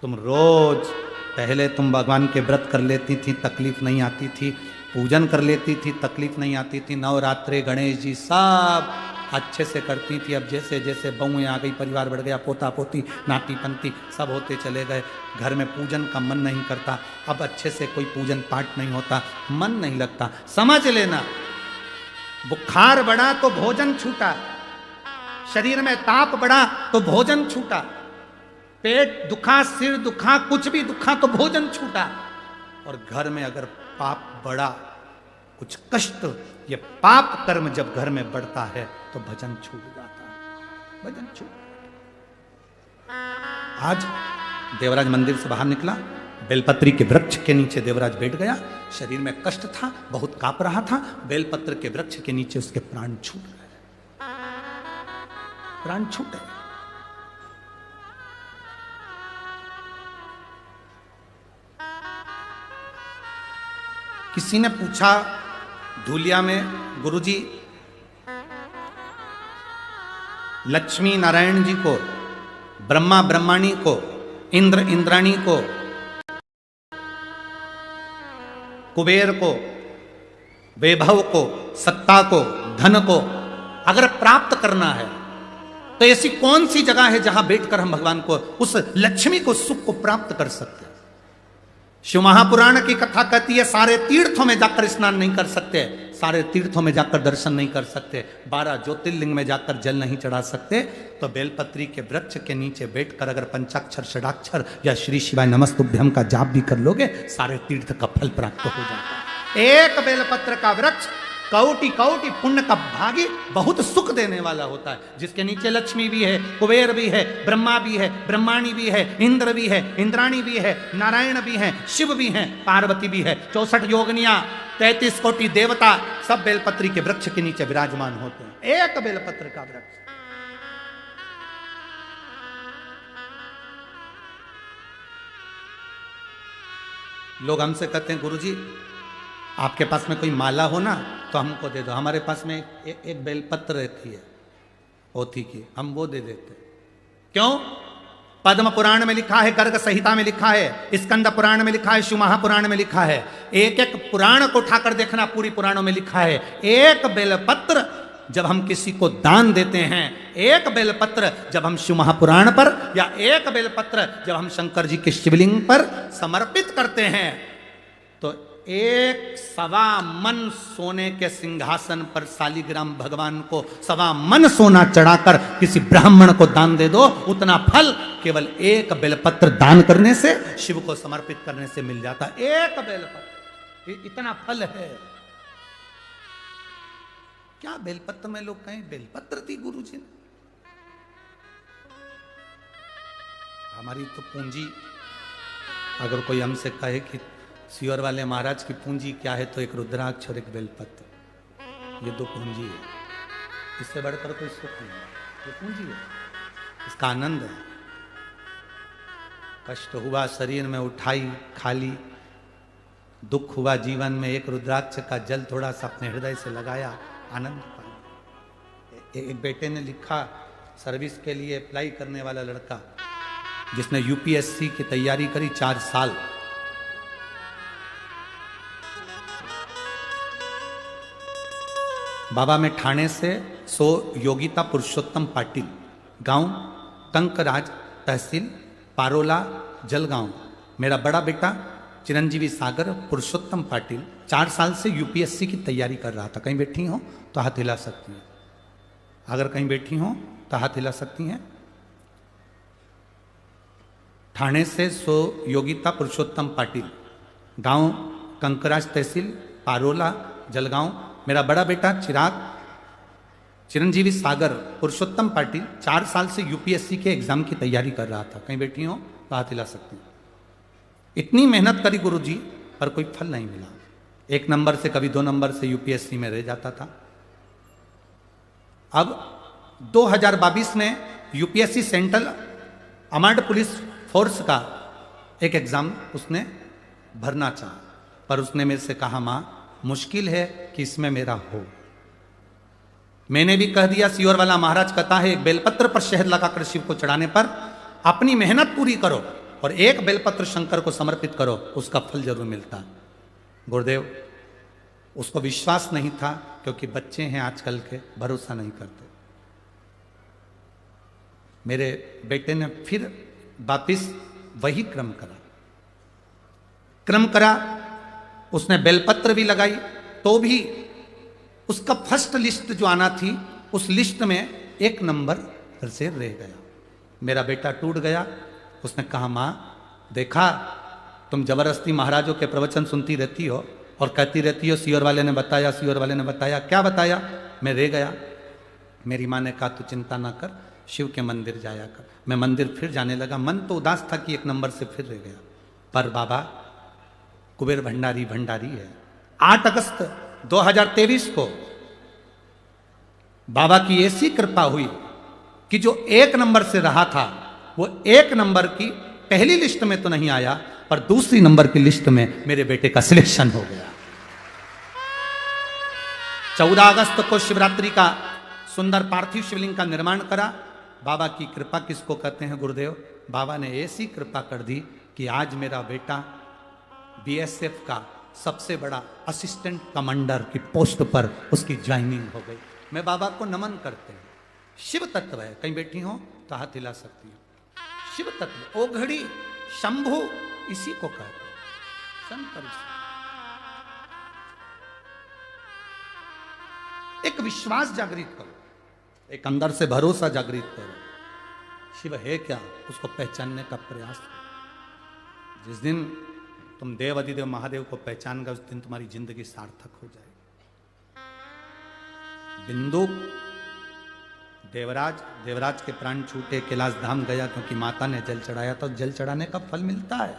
तुम रोज पहले तुम भगवान के व्रत कर लेती थी, तकलीफ नहीं आती थी, पूजन कर लेती थी, तकलीफ नहीं आती थी, नवरात्रे गणेश जी सब अच्छे से करती थी। अब जैसे जैसे बहुएं आ गई, परिवार बढ़ गया, पोता पोती नाती पंती सब होते चले गए, घर में पूजन का मन नहीं करता, अब अच्छे से कोई पूजन पाठ नहीं होता, मन नहीं लगता। समझ लेना, बुखार बढ़ा तो भोजन छूटा, शरीर में ताप बढ़ा तो भोजन छूटा, पेट दुखा, सिर दुखा, कुछ भी दुखा तो भोजन छूटा। और घर में अगर पाप बढ़ा, कुछ कष्ट, ये पाप कर्म जब घर में बढ़ता है तो भजन छूट जाता है, भजन छूट। आज देवराज मंदिर से बाहर निकला, बेलपत्री के वृक्ष के नीचे देवराज बैठ गया, शरीर में कष्ट था, बहुत कांप रहा था, बेलपत्र के वृक्ष के नीचे उसके प्राण छूट गए, प्राण छूटे। किसी ने पूछा धूलिया में, गुरुजी लक्ष्मी नारायण जी को, ब्रह्मा ब्रह्माणी को, इंद्र इंद्राणी को, कुबेर को, वैभव को, सत्ता को, धन को अगर प्राप्त करना है तो ऐसी कौन सी जगह है जहां बैठकर हम भगवान को, उस लक्ष्मी को, सुख को प्राप्त कर सकते हैं। शिव महापुराण की कथा कहती है सारे तीर्थों में जाकर स्नान नहीं कर सकते, सारे तीर्थों में जाकर दर्शन नहीं कर सकते, 12 ज्योतिर्लिंग में जाकर जल नहीं चढ़ा सकते, तो बेलपत्री के वृक्ष के नीचे बैठकर अगर पंचाक्षर षडाक्षर या श्री शिवाय नमस्तुभ्यम का जाप भी कर लोगे, सारे तीर्थ का फल प्राप्त हो जाता है। एक बेलपत्र का वृक्ष कौटि कौटि पुण्य का भागी, बहुत सुख देने वाला होता है, जिसके नीचे लक्ष्मी भी है, कुबेर भी है, ब्रह्मा भी है, ब्रह्माणी भी है, इंद्र भी है, इंद्राणी भी है, नारायण भी है, शिव भी है, पार्वती भी है, 64 योगनिया, 33 कोटि देवता सब बेलपत्री के वृक्ष के नीचे विराजमान होते हैं। एक बेलपत्र का वृक्ष। लोग हमसे कहते हैं गुरुजी आपके पास में कोई माला हो ना तो हमको दे दो, हमारे पास में एक बेलपत्र रहती है पोथी की, हम वो दे देते। क्यों? पद्म पुराण में लिखा है, गर्ग संहिता में लिखा है, स्कंद पुराण में लिखा है, शिव महापुराण में लिखा है, एक एक पुराण को उठाकर देखना, पूरी पुराणों में लिखा है एक बेलपत्र जब हम किसी को दान देते हैं, एक बेलपत्र जब हम शिव महापुराण पर या एक बेलपत्र जब हम शंकर जी के शिवलिंग पर समर्पित करते हैं, तो 1.25 मन सोने के सिंहासन पर शालिग्राम भगवान को 1.25 मन सोना चढ़ाकर किसी ब्राह्मण को दान दे दो, उतना फल केवल एक बेलपत्र दान करने से, शिव को समर्पित करने से मिल जाता। एक बेलपत्र इतना फल है। क्या बेलपत्र में लोग कहें बेलपत्र दी गुरुजी ने? हमारी तो पूंजी, अगर कोई हमसे कहे कि सियोर वाले महाराज की पूंजी क्या है, तो एक रुद्राक्ष और एक बेलपत्र, ये 2 पूंजी है। इससे बढ़कर कोई सुख नहीं है, ये पूंजी है, इसका आनंद है। कष्ट हुआ शरीर में उठाई खाली, दुख हुआ जीवन में एक रुद्राक्ष का जल थोड़ा सा अपने हृदय से लगाया, आनंद पाया। एक बेटे ने लिखा, सर्विस के लिए अप्लाई करने वाला लड़का जिसने यूपीएससी की तैयारी करी 4 साल, बाबा में ठाणे से सो योगिता पुरुषोत्तम पाटिल, गांव कंकराज, तहसील पारोला, जलगांव। मेरा बड़ा बेटा चिरंजीवी सागर पुरुषोत्तम पाटिल 4 साल से यूपीएससी की तैयारी कर रहा था। कहीं बैठी हो तो हाथ हिला सकती हैं, अगर कहीं बैठी हो तो हाथ हिला सकती हैं। ठाणे से सो योगिता पुरुषोत्तम पाटिल, गांव कंकराज, तहसील पारोला, जलगांव। मेरा बड़ा बेटा चिरंजीवी सागर पुरुषोत्तम पाटिल 4 साल से यूपीएससी के एग्जाम की तैयारी कर रहा था। कहीं बैठी हो तो हाथ हिला सकती हैं। इतनी मेहनत करी गुरुजी, पर कोई फल नहीं मिला। 1 नंबर से कभी 2 नंबर से यूपीएससी में रह जाता था। अब 2022 में UPSC central armed police force का एक एग्जाम उसने भरना चाहा, पर उसने मेरे से कहा मां मुश्किल है कि इसमें मेरा हो। मैंने भी कह दिया, सियोर वाला महाराज कहता है एक बेलपत्र पर शहद लगाकर शिव को चढ़ाने पर अपनी मेहनत पूरी करो और एक बेलपत्र शंकर को समर्पित करो, उसका फल जरूर मिलता है। गुरुदेव उसको विश्वास नहीं था, क्योंकि बच्चे हैं आजकल के, भरोसा नहीं करते। मेरे बेटे ने फिर वापिस वही क्रम करा। उसने बेलपत्र भी लगाई, तो भी उसका फर्स्ट लिस्ट जो आना थी, उस लिस्ट में 1 नंबर से रह गया। मेरा बेटा टूट गया। उसने कहा मां देखा, तुम जबरदस्ती महाराजों के प्रवचन सुनती रहती हो और कहती रहती हो सियोर वाले ने बताया, सियोर वाले ने बताया। क्या बताया? मैं रह गया। मेरी माँ ने कहा तू चिंता ना कर, शिव के मंदिर जाया कर। मैं मंदिर फिर जाने लगा। मन तो उदास था कि 1 नंबर से फिर रह गया, पर बाबा कुबेर भंडारी है। 8 अगस्त 2023 को बाबा की ऐसी कृपा हुई कि जो 1 नंबर से रहा था, वो 1 नंबर की पहली लिस्ट में तो नहीं आया, पर दूसरी नंबर की लिस्ट में मेरे बेटे का सिलेक्शन हो गया। 14 अगस्त को शिवरात्रि का सुंदर पार्थिव शिवलिंग का निर्माण करा। बाबा की कृपा किसको कहते हैं गुरुदेव? बाबा ने ऐसी कृपा कर दी कि आज मेरा बेटा बीएसएफ का सबसे बड़ा असिस्टेंट कमांडर की पोस्ट पर उसकी ज्वाइनिंग हो गई। मैं बाबा को नमन करते हैं। शिव तत्व है। कहीं बैठी हो तो हाथ हिला सकती हो। शिव तत्व, ओघड़ी, शंभु, इसी को कहते हैं। शंकर एक विश्वास जागृत करो, एक अंदर से भरोसा जागृत करो। शिव है क्या, उसको पहचानने का प्रयास करो। जिस दिन तुम देव अधिदेव महादेव को पहचान गए, उस दिन तुम्हारी जिंदगी सार्थक हो जाएगी। बिंदु देवराज के प्राण छूटे, कैलाश धाम गया क्योंकि माता ने जल चढ़ाया, तो जल चढ़ाने का फल मिलता है।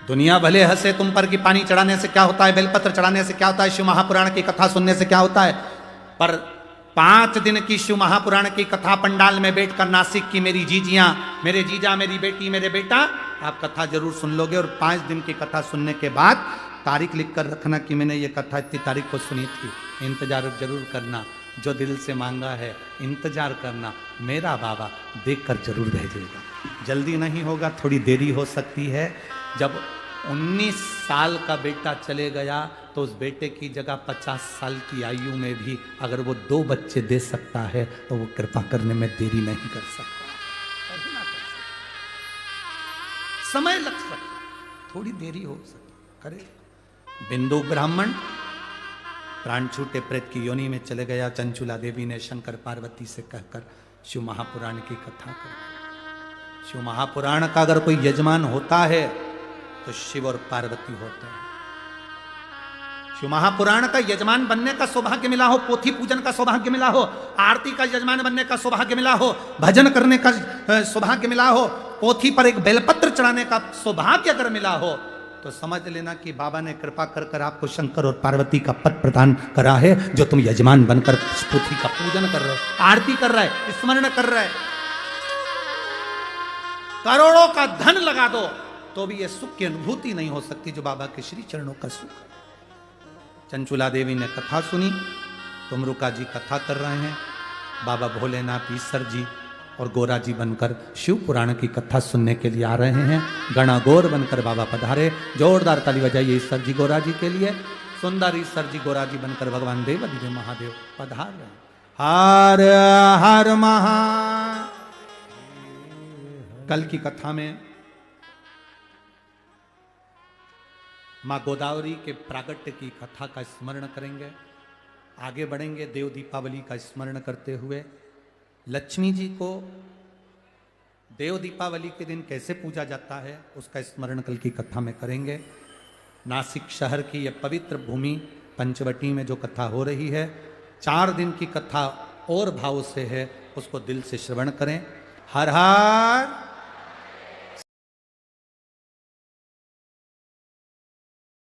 दुनिया भले हंसे तुम पर कि पानी चढ़ाने से क्या होता है, बेलपत्र चढ़ाने से क्या होता है, शिव महापुराण की कथा सुनने से क्या होता है, पर 5 दिन की शिव महापुराण की कथा पंडाल में बैठकर नासिक की मेरी जीजियां, मेरे जीजा, मेरी बेटी, मेरे बेटा, आप कथा जरूर सुन लोगे। और 5 दिन की कथा सुनने के बाद तारीख लिख कर रखना कि मैंने ये कथा इतनी तारीख को सुनी थी। इंतजार जरूर करना, जो दिल से मांगा है इंतजार करना, मेरा बाबा देखकर जरूर भेजेगा। जल्दी नहीं होगा, थोड़ी देरी हो सकती है। जब 19 साल का बेटा चले गया तो उस बेटे की जगह 50 साल की आयु में भी अगर वो 2 बच्चे दे सकता है तो वो कृपा करने में देरी नहीं कर सकता, समय लग सकता, थोड़ी देरी हो सकती। अरे बिंदु ब्राह्मण प्राण छूटे प्रेत की योनि में चले गया। चंचुला देवी ने शंकर पार्वती से कहकर शिव महापुराण की कथा कर। शिव महापुराण का अगर कोई यजमान होता है तो शिव और पार्वती होते हैं। शिव महापुराण का यजमान बनने का सौभाग्य मिला हो, पोथी पूजन का सौभाग्य मिला हो, आरती का यजमान बनने का सौभाग्य मिला हो, भजन करने का सौभाग्य मिला हो, पोथी पर एक बेलपत्र चढ़ाने का सौभाग्य अगर मिला हो तो समझ लेना कि बाबा ने कृपा कर कर आपको शंकर और पार्वती का पद प्रदान करा है, जो तुम यजमान बनकर पोथी का पूजन कर रहे हो, आरती कर रहा है, स्मरण कर रहा है। करोड़ों का धन लगा दो तो भी ये सुख की अनुभूति नहीं हो सकती जो बाबा के श्री चरणों का सुख है। चंचुला देवी ने कथा सुनी, तुमरुका जी कथा कर रहे हैं, बाबा भोलेनाथ ईश्वर जी और गोरा जी बनकर शिव पुराण की कथा सुनने के लिए आ रहे हैं। गणागोर बनकर बाबा पधारे। जोरदार ताली बजाइए ईश्वर जी गोरा जी के लिए। सुंदर ईश्वर जी गोरा जी बनकर भगवान देव दिव्य महादेव पधार रहे हैं। हर हर महा। कल की कथा में मां गोदावरी के प्रागट्य की कथा का स्मरण करेंगे, आगे बढ़ेंगे देव दीपावली का स्मरण करते हुए। लक्ष्मी जी को देव दीपावली के दिन कैसे पूजा जाता है उसका स्मरण कल की कथा में करेंगे। नासिक शहर की यह पवित्र भूमि पंचवटी में जो कथा हो रही है, 4 दिन की कथा और भाव से है, उसको दिल से श्रवण करें। हर हर